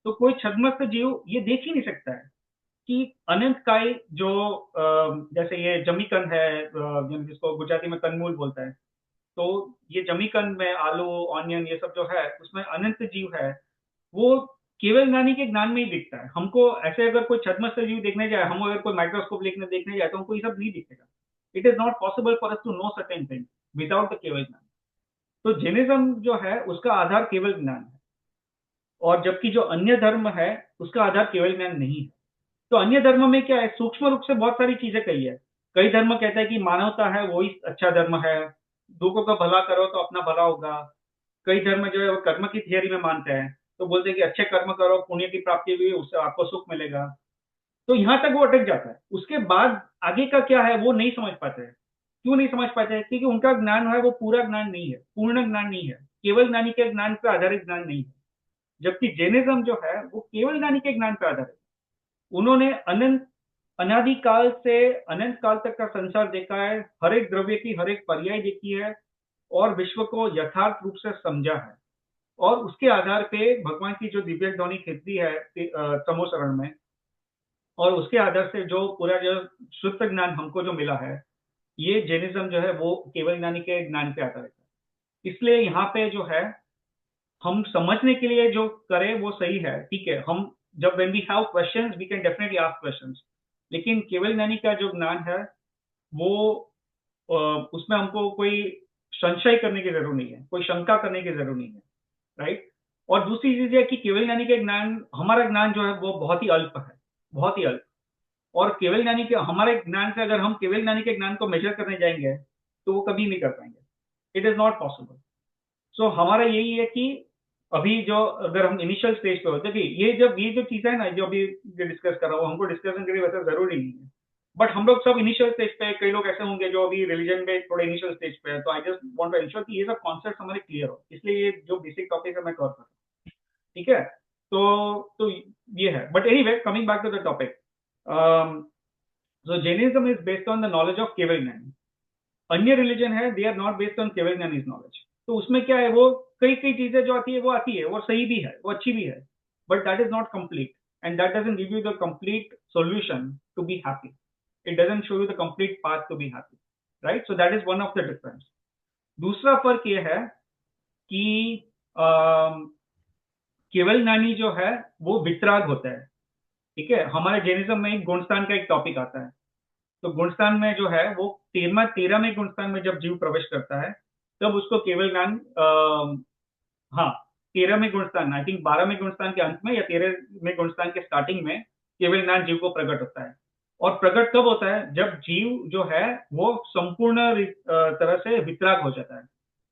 S1: तो कोई छद्मस्त जीव ये देख ही नहीं सकता है कि अनंत काय जो जैसे ये जमीकन है, जिसको गुजराती में कनमूल बोलता है, तो ये जमीकन में आलू, ऑनियन, ये सब जो है उसमें अनंत जीव है, वो केवल ज्ञानी के ज्ञान में ही दिखता है। हमको ऐसे अगर कोई छद्मस्त जीव देखने जाए, हम अगर कोई माइक्रोस्कोप देखने जाए तो हमको ये सब नहीं दिखेगा। It is not possible for us to know certain thing without the keval gyan. तो जैनिज्म जो है उसका आधार केवल ज्ञान है, और जबकि जो अन्य धर्म है उसका आधार केवल ज्ञान नहीं है। तो अन्य धर्म में क्या है, सूक्ष्म रूप से बहुत सारी चीजें कही है। कई धर्म कहता है कि मानवता है वही अच्छा धर्म है, दूसरों का भला करो तो अपना भला होगा। कई धर्म जो है वो कर्म की थियरी में मानते हैं, तो बोलते हैं कि अच्छे कर्म करो, पुण्य की प्राप्ति हुई, उससे आपको सुख मिलेगा। तो यहां तक वो अटक जाता है, उसके बाद आगे का क्या है वो नहीं समझ पाते हैं। क्यों नहीं समझ पाते हैं? क्योंकि उनका ज्ञान है वो पूरा ज्ञान नहीं है, पूर्ण ज्ञान नहीं है, केवल ज्ञानी के ज्ञान पर आधारित ज्ञान नहीं है। जबकि जैनिज्म जो है वो केवल ज्ञानी के ज्ञान पर आधारित है। उन्होंने अनंत अनादिकाल से अनंत काल तक का संसार देखा है, हर एक द्रव्य की हर एक पर्याय देखी है और विश्व को यथार्थ रूप से समझा है। और उसके आधार पे भगवान की जो दिव्य ध्वनि खिंचती है तमोचरण में, और उसके आधार से जो पूरा जो शुद्ध ज्ञान हमको जो मिला है, ये जैनिज्म जो है वो केवल ज्ञानी के ज्ञान पे आधारित है। इसलिए यहाँ पे जो है हम समझने के लिए जो करें वो सही है, ठीक है। हम जब when we have questions we can definitely ask questions, लेकिन केवल ज्ञानी का जो ज्ञान है वो उसमें हमको कोई संशय करने की जरूरत नहीं है, कोई शंका करने की जरूरत नहीं है, राइट। और दूसरी चीज है कि केवल ज्ञानी के ज्ञान, हमारा ज्ञान जो है वो बहुत ही अल्प है, बहुत ही अल्प। और केवल ज्ञानी के हमारे ज्ञान से अगर हम केवल ज्ञानी के ज्ञान को मेजर करने जाएंगे तो वो कभी नहीं कर पाएंगे, इट इज नॉट पॉसिबल। सो हमारा यही है कि अभी जो अगर हम इनिशियल स्टेज पे होते, देखिए ये जो चीजें है ना, जो अभी डिस्कस कर रहा हूँ, हमको डिस्कशन के लिए वैसे जरूरी नहीं है, बट हम लोग सब इनिशियल स्टेज पे, कई लोग ऐसे होंगे जो अभी रिलीजन में थोड़े इनिशियल स्टेज पे है, तो I just want to ensure कि ये सब कॉन्सेप्ट हमारे क्लियर हो, इसलिए ये जो बेसिक टॉपिक है मैं कवर कर रहा हूँ, ठीक है। तो ये है, but anyway coming back to the topic, so Jainism is based on the knowledge of केवल ज्ञानी। अन्य रिलीजन है, they are not based on keval gyani's knowledge. तो उसमें क्या है, वो कई कई चीजें जो आती है वो सही भी है, वो अच्छी भी है, but that is not complete and that doesn't give you the complete solution to be happy, it doesn't show you the complete path to be happy, right. So that is one of the difference. दूसरा फर्क ये है कि केवल ज्ञानी जो है वो वितराग होता है, ठीक है। हमारे जैनिज्म में एक गुणस्थान का एक टॉपिक आता है, तो गुणस्थान में जो है वो 13वें गुणस्थान में जब जीव प्रवेश करता है तब उसको केवल ज्ञान, हाँ 13वें गुणस्थान, आई थिंक 12वें गुणस्थान के अंत में या 13वें गुणस्थान के स्टार्टिंग में केवल ज्ञान जीव को प्रकट होता है। और प्रकट कब होता है, जब जीव जो है वो संपूर्ण तरह से वितराग हो जाता है।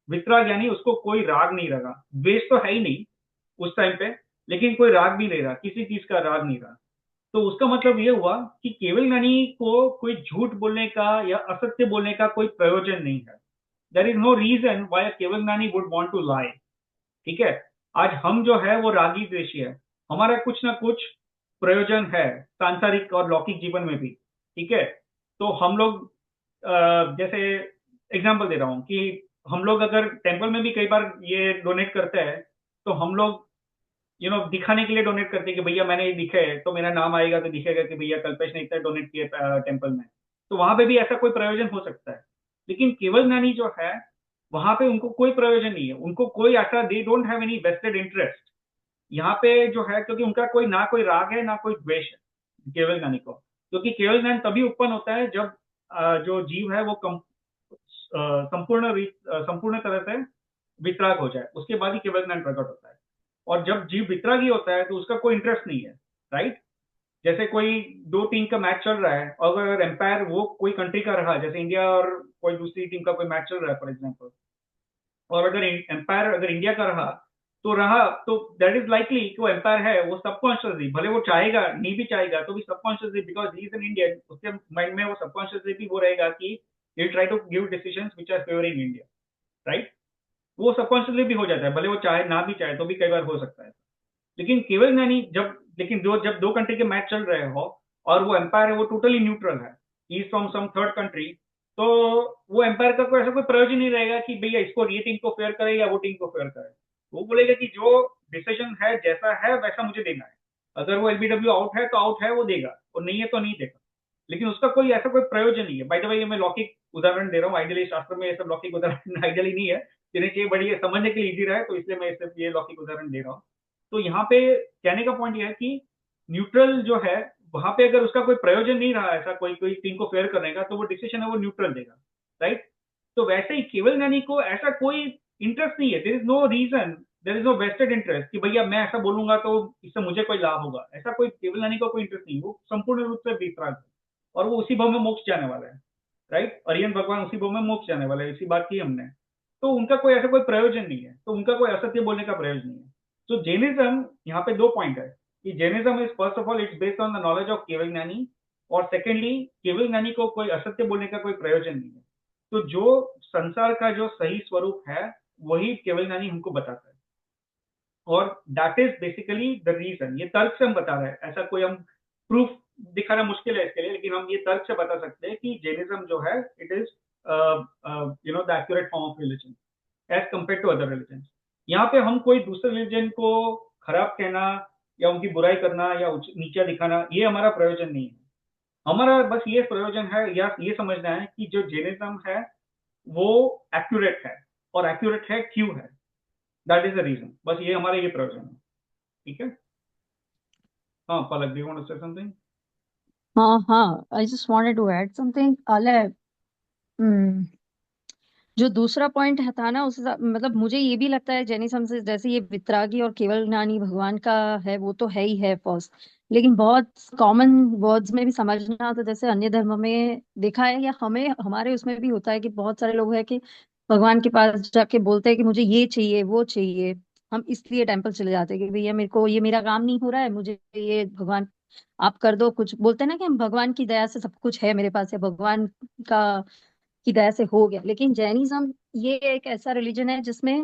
S1: वितराग यानी उसको कोई राग नहीं रहा, द्वेष तो है ही नहीं उस टाइम पे, लेकिन कोई राग भी नहीं रहा, किसी चीज का राग नहीं रहा। तो उसका मतलब ये हुआ कि केवल ज्ञानी को कोई झूठ बोलने का या असत्य बोलने का कोई प्रयोजन नहीं है। There is no reason why a केवल ज्ञानी वुड वांट टू लाई, ठीक है। आज हम जो है वो रागी द्वेषी है, हमारा कुछ ना कुछ प्रयोजन है सांसारिक और लौकिक जीवन में भी, ठीक है। तो हम लोग जैसे एग्जांपल दे रहा हूँ कि हम लोग अगर टेंपल में भी कई बार ये डोनेट करते हैं, तो हम लोग दिखाने के लिए डोनेट करते हैं कि भैया मैंने ये दिखे है, तो मेरा नाम आएगा तो दिखेगा कि भैया कल्पेश ने इतना डोनेट किया टेंपल में, तो वहां पे भी ऐसा कोई प्रयोजन हो सकता है। लेकिन केवल ज्ञानी जो है वहां पे उनको कोई प्रयोजन नहीं है, उनको कोई ऐसा, they don't have any vested interest यहाँ पे जो है, क्योंकि उनका कोई ना कोई राग है ना कोई द्वेष है केवल ज्ञानी को। क्योंकि केवल ज्ञान तभी उत्पन्न होता है जब जो जीव है वो संपूर्ण तरह से वितराग हो जाए, उसके बाद ही केवल ज्ञान प्रकट होता है। और जब जीव वितरागी होता है तो उसका कोई इंटरेस्ट नहीं है, राइट। जैसे कोई दो टीम का मैच चल रहा है और अगर एम्पायर वो कोई कंट्री का रहा, जैसे इंडिया और कोई दूसरी टीम का कोई मैच चल रहा है फॉर एग्जांपल, और अगर एम्पायर अगर इंडिया का रहा तो दैट इज लाइकली कि वो एम्पायर है, वो सबकॉन्शियसली, भले वो चाहेगा नहीं भी चाहेगा तो भी subconsciously, because he is an Indian, उसके माइंड में वो सबकॉन्शियसली भी वो रहेगा कि he try to give decisions which are favouring India, right. वो सबकॉन्शियसली भी हो जाता है, भले वो चाहे ना भी चाहे तो भी कई बार हो सकता है। लेकिन केवल ज्ञानी जब दो कंट्री के मैच चल रहे हो और वो एम्पायर है वो टोटली न्यूट्रल है, he is from some third country, तो वो एम्पायर का कोई ऐसा कोई प्रयोजन नहीं रहेगा कि भैया इसको ये टीम को फेयर करे या वो टीम को फेयर करे। वो बोलेगा कि जो डिसीजन है जैसा है वैसा मुझे देना है, अगर वो एलबीडब्ल्यू आउट है तो आउट है, वो देगा, और नहीं है तो नहीं देगा। लेकिन उसका कोई ऐसा कोई प्रयोजन नहीं है। बाय द वे, ये मैं लौकिक उदाहरण दे रहा हूँ, आइडियली शास्त्र में ये सब लौकिक उदाहरण आइडियली नहीं है, देने चाहिए, बड़ी समझने के लिए इजी रहा है, तो इसलिए मैं सिर्फ ये लौकिक उदाहरण दे रहा हूँ। तो यहाँ पे कहने का पॉइंट ये है कि न्यूट्रल जो है वहां पे अगर उसका कोई प्रयोजन नहीं रहा ऐसा कोई टीम को फेयर करने का, तो वो डिसीजन है वो न्यूट्रल देगा, राइट। तो वैसे ही केवल ज्ञानी को ऐसा कोई इंटरेस्ट नहीं है, there is no reason, there is no vested interest कि भैया मैं ऐसा बोलूंगा तो इससे मुझे कोई लाभ होगा, ऐसा कोई केवल ज्ञानी को कोई इंटरेस्ट नहीं। वो संपूर्ण रूप से वितराग है और वो उसी भाव में मोक्ष जाने वाला है, राइट। अरियन भगवान उसी भाव में मोक्ष जाने वाला है, इसी बात की हमने। तो उनका कोई ऐसा कोई प्रयोजन नहीं है, तो उनका कोई असत्य बोलने का प्रयोजन नहीं है। तो जैनिज्म, यहाँ पे दो पॉइंट है कि Jainism is first of all it's based on the knowledge of केवल ज्ञानी, और सेकेंडली केवल ज्ञानी को कोई असत्य बोलने का कोई प्रयोजन नहीं है। तो जो संसार का जो सही स्वरूप है वही केवल ज्ञानी हमको बताता है, और that is basically the reason. ये तर्क से हम बता रहे हैं, ऐसा कोई हम प्रूफ दिखाना मुश्किल है इसके लिए, लेकिन हम ये तर्क से बता सकते हैं कि जैनिज्म जो है it is the accurate form of religion as compare to other religion. यहाँ पे हम कोई दूसरे रिलीजन को खराब कहना या उनकी बुराई करना या नीचा दिखाना, ये हमारा प्रयोजन नहीं है। हमारा बस ये प्रयोजन है या ये समझना है कि जो जैनिज्म है वो एक्यूरेट है, और एक्यूरेट है क्यों है, दैट इज द रीजन। बस ये हमारा ये प्रयोजन है। ठीक है। हाँ Palak, do you want to say something?
S3: हाँ, I just wanted to add something. हम्म, जो दूसरा पॉइंट है था ना, उस मतलब मुझे ये भी लगता है जैनिज्म से, जैसे ये वितरागी और केवल ज्ञानी भगवान का है, वो तो है ही है फर्स्ट, लेकिन बहुत कॉमन वर्ड्स में भी समझना, तो जैसे अन्य धर्म में देखा है या हमें हमारे उसमें भी होता है कि बहुत सारे लोग हैं कि भगवान के पास जाके बोलते हैं कि मुझे ये चाहिए वो चाहिए। हम इसलिए टेम्पल चले जाते हैं कि भैया मेरे को ये, मेरा काम नहीं हो रहा है, मुझे ये भगवान आप कर दो कुछ। बोलते हैं ना कि हम भगवान की दया से सब कुछ है मेरे पास, या भगवान का की दया से हो गया। लेकिन जैनिज्म ये एक ऐसा रिलीजन है जिसमें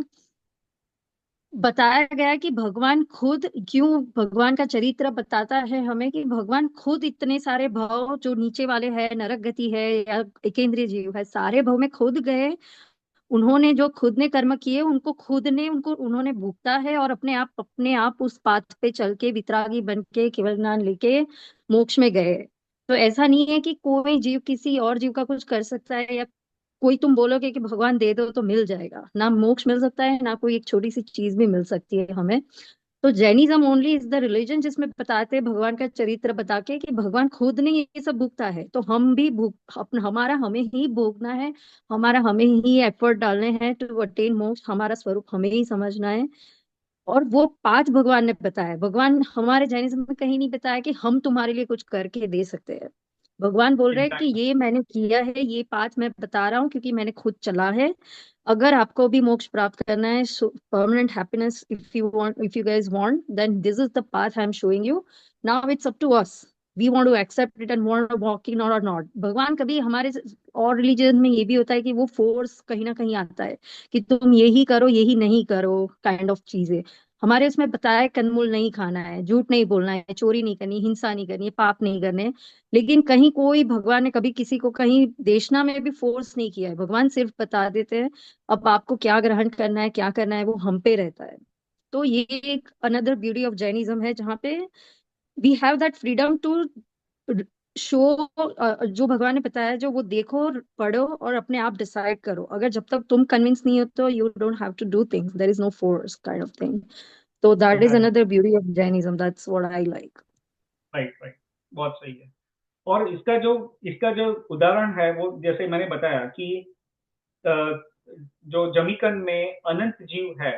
S3: बताया गया है कि भगवान खुद क्यों, भगवान का चरित्र बताता है हमें कि भगवान खुद इतने सारे भव जो नीचे वाले हैं, नरक गति है या एकेंद्रिय जीव है, सारे भव में खुद गए। उन्होंने जो खुद ने कर्म किए उनको खुद ने उनको उन्होंने भुगता है, और अपने आप उस पाथ पे चल के वितरागी बन के केवल ज्ञान लेके मोक्ष में गए। तो ऐसा नहीं है कि कोई जीव किसी और जीव का कुछ कर सकता है, या कोई तुम बोलोगे कि भगवान दे दो तो मिल जाएगा, ना मोक्ष मिल सकता है ना कोई एक छोटी सी चीज भी मिल सकती है हमें। तो Jainism only is the religion जिसमें बताते हैं भगवान का चरित्र बता के कि भगवान खुद ने ये सब भुगता है, तो हम भी भुग अपना, हमारा हमें ही भोगना है, हमारा हमें ही एफर्ट डालने हैं टू अटेन मोक्ष, हमारा स्वरूप हमें ही समझना है। और वो पाठ भगवान ने बताया है। भगवान हमारे जैनिज्म में कहीं नहीं बताया कि हम तुम्हारे लिए कुछ करके दे सकते हैं। भगवान बोल रहे हैं कि
S1: एग्जैक्टली।
S3: ये मैंने किया है, ये पाथ मैं बता रहा हूँ क्योंकि मैंने खुद चला है। अगर आपको भी मोक्ष प्राप्त करना है, permanent happiness, if you guys want, then this is the path I am showing you. Now it's up to us, we want to accept it and want to walk in or not. भगवान कभी हमारे, और रिलीजन में ये भी होता है कि वो फोर्स कहीं ना कहीं आता है कि तुम यही करो यही नहीं करो, काइंड ऑफ चीजें। हमारे उसमें बताया है कंदमूल नहीं खाना है, झूठ नहीं बोलना है, चोरी नहीं करनी, हिंसा नहीं करनी, पाप नहीं करने। लेकिन कहीं कोई भगवान ने कभी किसी को कहीं देशना में भी फोर्स नहीं किया है। भगवान सिर्फ बता देते हैं अब आपको क्या ग्रहण करना है क्या करना है, वो हम पे रहता है। तो ये एक अनदर ब्यूटी ऑफ जैनिज्म है, जहाँ पे we have that freedom to show, जो भगवान ने बताया जो वो देखो, पढ़ो और अपने आप डिसाइड करो। अगर जब तक तुम कन्विंस नहीं हो तो you don't have to do things, there is no force kind of thing. So that is
S1: exactly.
S3: another beauty of Jainism. That's what I like.
S1: Right right, बहुत सही है। और इसका जो उदाहरण है वो जैसे मैंने बताया कि अ, जो जमीकंद में अनंत जीव है,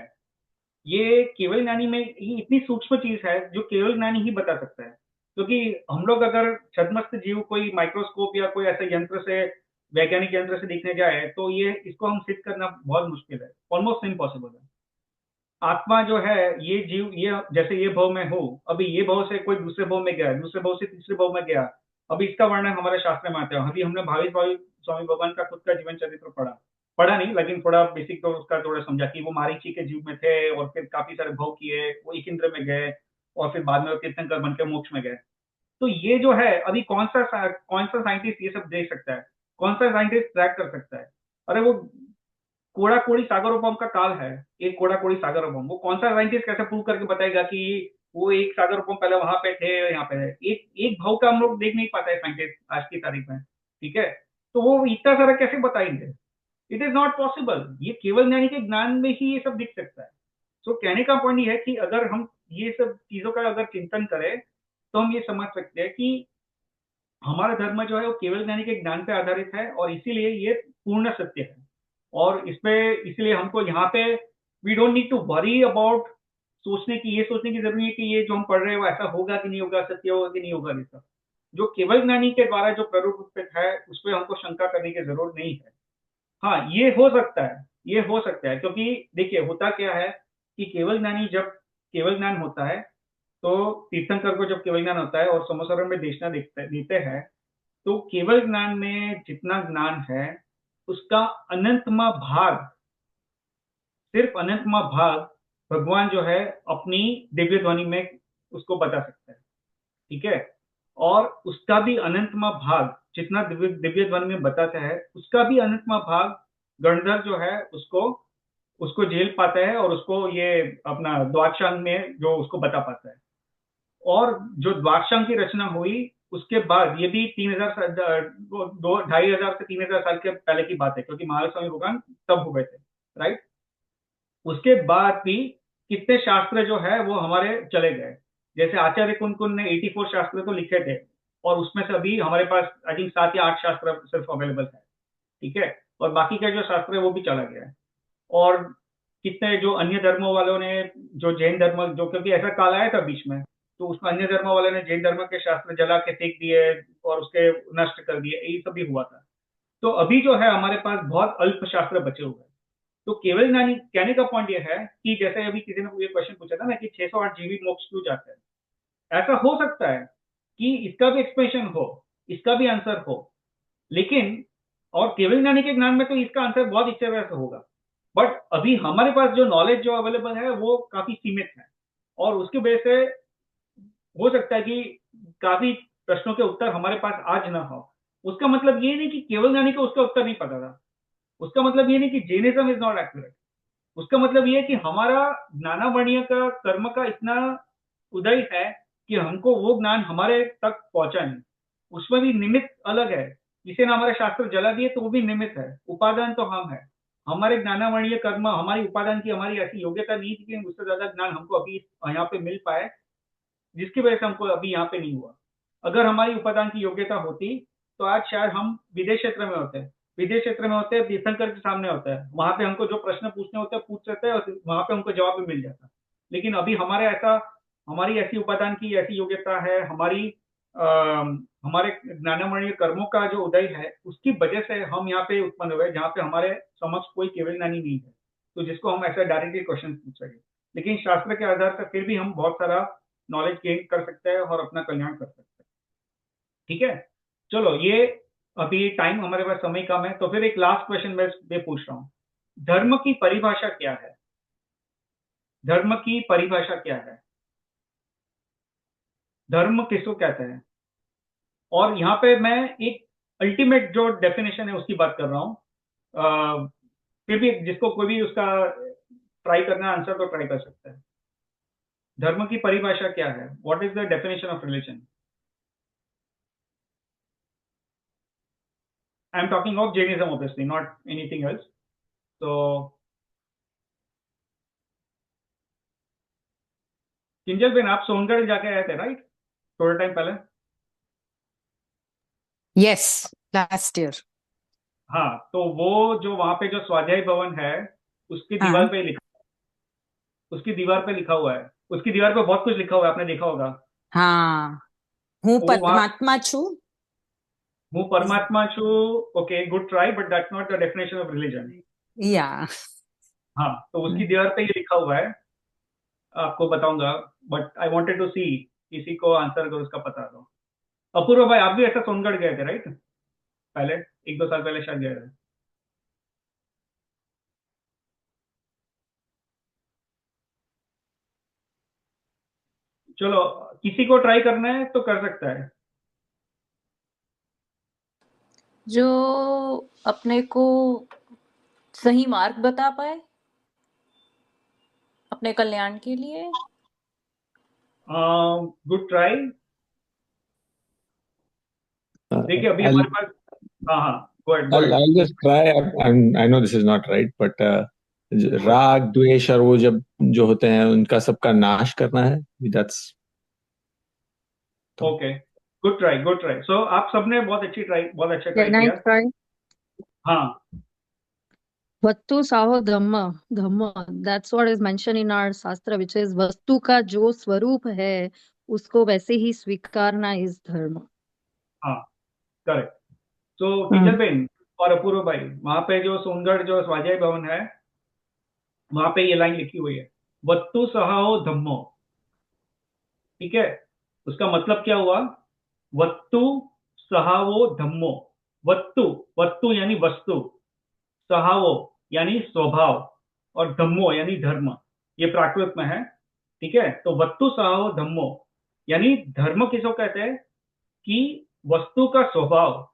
S1: ये केवल ज्ञानी में ही इतनी सूक्ष्म चीज है जो केवल ज्ञानी ही बता सकता है। क्योंकि हम लोग अगर छद्मस्त जीव कोई माइक्रोस्कोप या कोई ऐसे यंत्र से, वैज्ञानिक यंत्र से देखने जाए तो ये इसको हम सिद्ध करना बहुत मुश्किल है, ऑलमोस्ट इम्पॉसिबल है। आत्मा जो है, ये जीव, ये जैसे ये भव में हो, अभी ये भव से कोई दूसरे भव में गया, दूसरे भव से तीसरे भव में गया। अभी इसका वर्णन हमारे शास्त्र में आता है। अभी हमने भावी भावी स्वामी भगवान का खुद का जीवन चरित्र पढ़ा, पढ़ा नहीं लेकिन थोड़ा बेसिक तो उसका थोड़ा समझा कि वो मारीची के जीव में थे और फिर काफी सारे भव किए, वो एक इंद्र में गए और फिर बाद में वो तीर्थंकर बन के मोक्ष में गए। तो ये जो है, अभी कौन सा साइंटिस्ट ये सब देख सकता है, कौन सा साइंटिस्ट ट्रैक कर सकता है? अरे वो कोड़ा कोड़ी सागरोपम का काल है, एक कोड़ा कोड़ी सागरोपम, वो कौन सा साइंटिस्ट कैसे प्रूव करके बताएगा कि वो एक सागरोपम पहले वहां पे थे यहाँ पे है? एक एक भाव का हम लोग देख नहीं पाते हैं साइंटिस्ट आज की तारीख में। ठीक है, तो वो इतना सारा कैसे बताएंगे? It is not possible. ये केवल ज्ञानी के ज्ञान में ही ये सब दिख सकता है। सो कहने का पॉइंट ये है कि अगर हम ये सब चीजों का अगर चिंतन करें तो हम ये समझ सकते हैं कि हमारा धर्म जो है वो केवल ज्ञानी के ज्ञान पे आधारित है, और इसीलिए ये पूर्ण सत्य है। और इसमें इसलिए हमको यहाँ पे we don't need to worry about ये सोचने की जरूरत है कि ये जो हम पढ़ रहे हैं वो ऐसा होगा कि नहीं होगा, सत्य होगा कि नहीं होगा। ये सब जो केवल ज्ञानी के द्वारा जो प्ररूपित है उस पर हमको शंका करने की जरूरत नहीं है। हाँ ये हो सकता है, ये हो सकता है, क्योंकि देखिए होता क्या है कि केवल ज्ञानी जब केवल ज्ञान होता है, तो तीर्थंकर को जब केवल ज्ञान होता है और समोसरम में देशना देते हैं, तो केवल ज्ञान में जितना ज्ञान है उसका अनंतमा भाग, सिर्फ अनंतमा भाग भगवान जो है अपनी दिव्य ध्वनि में उसको बता सकता है, ठीक है। और उसका भी अनंतमा भाग जितना दिव्य ध्वनि में बताता है, उसका भी अनंतमा भाग गणधर जो है उसको उसको झेल पाता है और उसको ये अपना द्वादशांग में जो उसको बता पाता है। और जो द्वादशांग की रचना हुई उसके बाद, ये भी 2,500 से 3,000 साल के पहले की बात है, क्योंकि महावीर स्वामी भगवान तब हुए थे, राइट। उसके बाद भी कितने शास्त्र जो है वो हमारे चले गए। जैसे आचार्य कुन ने 84 शास्त्र तो लिखे थे, और उसमें से अभी हमारे पास आई थिंक 7 या 8 शास्त्र सिर्फ अवेलेबल है, ठीक है। और बाकी का जो शास्त्र है वो भी चला गया है। और कितने जो अन्य धर्मों वालों ने, जो जैन धर्म, जो क्योंकि ऐसा काल आया था बीच में, तो उसमें अन्य धर्मों वालों ने जैन धर्म के शास्त्र जला के फेंक दिए और उसके नष्ट कर दिए, यही सब भी हुआ था। तो अभी जो है हमारे पास बहुत अल्प शास्त्र बचे हुए हैं। तो केवल ज्ञानी कहने का पॉइंट यह है कि जैसे अभी किसी ने ये क्वेश्चन पूछा था ना कि 608 जीवी मोक्ष क्यों जाते हैं, ऐसा हो सकता है कि इसका भी एक्सप्लेनेशन हो, इसका भी आंसर हो, लेकिन और केवल ज्ञानी के ज्ञान में तो इसका आंसर बहुत अच्छे तरह से होगा। बट अभी हमारे पास जो नॉलेज जो अवेलेबल है वो काफी सीमित है, और उसकी वजह से हो सकता है कि काफी प्रश्नों के उत्तर हमारे पास आज ना हो। उसका मतलब ये नहीं कि केवल ज्ञानी को उसका उत्तर नहीं पता था, उसका मतलब ये नहीं कि जैनिज्म इज नॉट एक्यूरेट, उसका मतलब ये है कि हमारा ज्ञानावरणीय का कर्म का इतना उदय है कि हमको वो ज्ञान हमारे तक पहुंचा नहीं। उसमें भी निमित्त अलग है, किसी ने हमारे शास्त्र जला दिए तो वो भी निमित्त है, उपादान तो हम है। हमारे ज्ञानावरणीय कर्म, हमारी उपादान की हमारी ऐसी योग्यता नहीं थी कि उससे ज्यादा ज्ञान हमको अभी यहाँ पे मिल पाए, जिसकी वजह से हमको अभी यहाँ पे नहीं हुआ। अगर हमारी उपादान की योग्यता होती तो आज शायद हम विदेश क्षेत्र में होते हैं, विदेश क्षेत्र में होते हैं, तीर्थंकर के सामने होता है, वहां पे हमको जो प्रश्न पूछने होते हैं पूछ सकते हैं और वहां पे हमको जवाब भी मिल जाता है। लेकिन अभी हमारी ऐसी उपादान की ऐसी योग्यता है, हमारे ज्ञानमणीय कर्मों का जो उदय है उसकी वजह से हम यहाँ पे उत्पन्न हुए, जहाँ पे हमारे समक्ष कोई केवल ज्ञानी नहीं है, तो जिसको हम ऐसा डायरेक्टली क्वेश्चन पूछ सके। लेकिन शास्त्र के आधार पर फिर भी हम बहुत सारा नॉलेज गेन कर सकते हैं और अपना कल्याण कर सकते हैं, ठीक है। चलो, ये अभी टाइम हमारे पास समय कम है, तो फिर एक लास्ट क्वेश्चन मैं पूछ रहा हूँ, धर्म की परिभाषा क्या है? धर्म की परिभाषा क्या है? धर्म किसको कहते हैं? और यहाँ पे मैं एक अल्टीमेट जो डेफिनेशन है उसकी बात कर रहा हूँ। फिर भी जिसको कोई भी उसका ट्राई करना आंसर तो ट्राई कर सकता है। धर्म की परिभाषा क्या है? What is the definition of religion? I am talking of Jainism obviously, not anything else. तो किंजल बेन, आप सोनगढ़ जाके आए थे राइट, थोड़ा टाइम पहले?
S6: Yes, last year.
S1: हाँ, तो वो जो वहां पे जो स्वाध्याय भवन है उसकी
S6: हाँ
S1: दीवार पे लिखा, उसकी दीवार पे लिखा हुआ है, उसकी दीवार पे बहुत कुछ लिखा हुआ है, आपने देखा होगा।
S6: हाँ, हूँ
S1: वो वहां,
S6: परमात्मा छू।
S1: हूँ परमात्मा छू, okay, good try, but that's not the definition of religion.
S6: या
S1: हाँ, तो उसकी दीवार पे ये लिखा हुआ है, आपको बताऊंगा, बट आई वांटेड टू सी किसी को आंसर अगर उसका पता हो। अपूर्व भाई, आप भी ऐसा सोनगढ़ गए थे राइट, पहले 1-2 साल पहले शायद गए थे। चलो, किसी को ट्राई करना है तो कर सकता है।
S5: जो अपने को सही मार्ग बता पाए अपने कल्याण के लिए।
S1: Good try. देखिए अभी
S7: I'll
S1: हमारे पास, हाँ हाँ, गो
S7: I'll
S1: ahead.
S7: I'll just try. I know this is not right, but राग द्वेष और वो जब जो होते हैं उनका सबका नाश करना है, that's
S1: okay, good try, good try. So आप सबने बहुत अच्छी ट्राई, बहुत अच्छा ट्राई
S3: Can I
S1: किया।
S3: try?
S1: हाँ,
S3: Vattu saho dhamma, dhamma. That's what is mentioned in our shastra, which is वस्तु का जो स्वरूप है उसको वैसे ही स्वीकारना is धर्म।
S1: हाँ, करेक्ट। तो किंजल बेन और अपूर्व भाई, वहां पे जो सोनगढ़ जो स्वाध्याय भवन है वहां पे ये लाइन लिखी हुई है, वत्तु सहाओ धम्मो, ठीक है। उसका मतलब क्या हुआ? वत्तु सहावो धम्मो। वत्तु, वत्तु यानी वस्तु, सहावो यानी स्वभाव, और धम्मो यानी धर्म, ये प्राकृत में है। ठीक है, तो वस्तु सहावो धम्मो यानी धर्म किसको कहते हैं कि वस्तु का स्वभाव,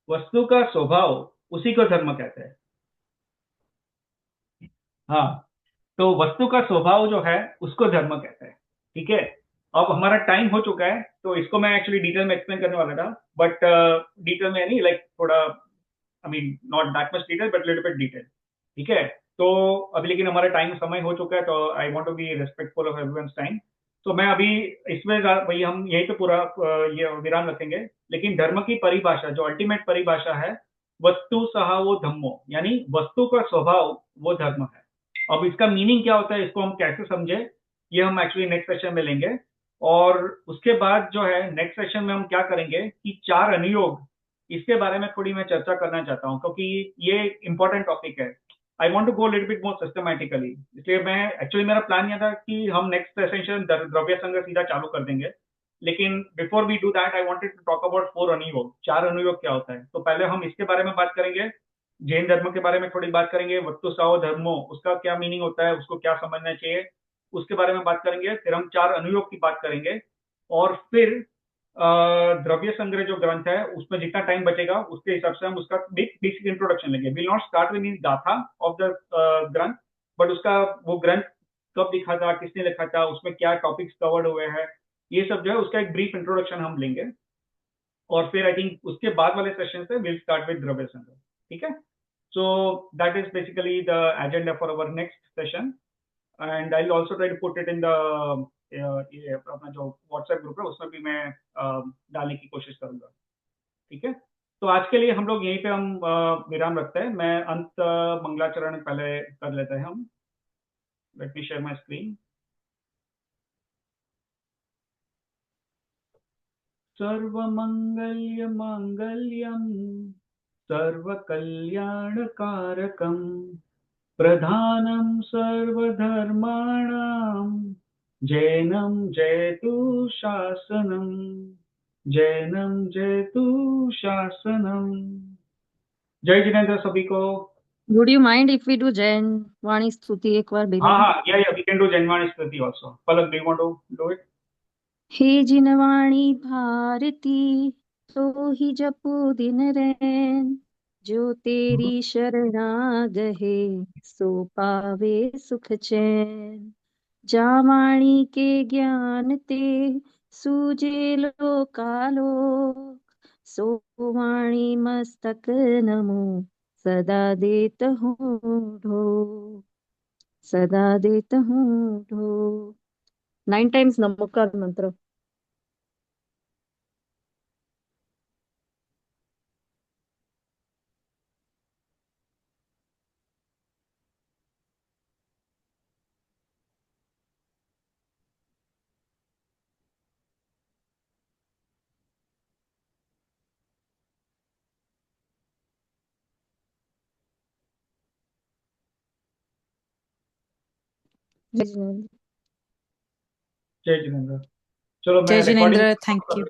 S1: वस्तु का स्वभाव उसी को धर्म कहते हैं। हाँ, तो वस्तु का स्वभाव जो है उसको धर्म कहते हैं। ठीक है, अब हमारा टाइम हो चुका है, तो इसको मैं एक्चुअली डिटेल में एक्सप्लेन करने वाला था, बट डिटेल में नहीं, लाइक थोड़ा, I mean not that much detail but little bit detail. ठीक है, तो अभी लेकिन हमारा टाइम समय हो चुका है, तो I want to be respectful of everyone's time. तो मैं अभी इसमें भाई हम यही तो पूरा ये विराम रखेंगे। लेकिन धर्म की परिभाषा, जो अल्टीमेट परिभाषा है, वस्तु सहा वो धम्मो यानी वस्तु का स्वभाव वो धर्म है। अब इसका मीनिंग क्या होता है, इसको हम कैसे समझे, ये हम एक्चुअली नेक्स्ट सेशन में लेंगे। और उसके बाद जो है नेक्स्ट सेशन में हम क्या करेंगे कि चार अनुयोग, इसके बारे में थोड़ी मैं चर्चा करना चाहता हूँ, क्योंकि ये इंपॉर्टेंट टॉपिक है। I want to go little bit more systematically, इसलिए मैं एक्चुअली मेरा प्लान यह था कि हम नेक्स्ट सेशन द्रव्य संग्रह सीधा चालू कर देंगे। लेकिन before we do that I wanted to talk about four अनुयोग। चार अनुयोग क्या होता है, तो पहले हम इसके बारे में बात करेंगे, जैन धर्म के बारे में थोड़ी बात करेंगे, वस्तु सहो धर्मो उसका क्या मीनिंग होता है, उसको क्या समझना चाहिए, उसके बारे में बात करेंगे। फिर हम चार अनुयोग की बात करेंगे, और फिर द्रव्य संग्रह जो ग्रंथ है उसमें जितना टाइम बचेगा उसके हिसाब से हम उसका बेसिक इंट्रोडक्शन लेंगे। विल नॉट स्टार्ट विद गाथा ऑफ द ग्रंथ, बट उसका वो ग्रंथ कब लिखा था, किसने लिखा था, उसमें क्या टॉपिक्स कवर्ड हुए हैं, ये सब जो है उसका एक ब्रीफ इंट्रोडक्शन हम लेंगे। और फिर आई थिंक उसके बाद वाले सेशन से विल स्टार्ट विद द्रव्य संग्रह। ठीक है, so that is basically the agenda for our next session, and I'll also try to put it in the ये अपना जो WhatsApp ग्रुप है उसमें भी मैं डालने की कोशिश करूंगा। ठीक है, तो आज के लिए हम लोग यहीं पे हम विराम रखते हैं। मैं अंत मंगलाचरण पहले कर लेते हैं हम। Let me share my screen. सर्वमंगल्य मांगल्यम सर्वकल्याणकारकम प्रधानं सर्वधर्माणां जैनं जयतु शासनं, जैनं जयतु शासनं। जय जिनेन्द्र सभी को।
S3: Would you mind if we do Jain Vani Stuti एक बार
S1: हाँ
S3: बेटा?
S1: हाँ, या वी कैन डू जन्माष्टमी स्तुति also. Palak, do you want to do it?
S3: हे जिनवाणी भारती, तो ही जपू दिन रैन, जो तेरी शरणा गहे, सो पावे सुख चैन। जावाणी के ज्ञान ते, सूजे लोकालोक, सो वाणी मस्तक नमो, सदा देत हूँ ढो, सदा देत हूँ ढो। 9 times नमोकार मंत्र। जय जिनेन्द्र।
S1: जय जिनेन्द्र। चलो
S6: जय
S1: मैं रिकॉर्डिंग
S6: जिनेन्द्र, थैंक यू।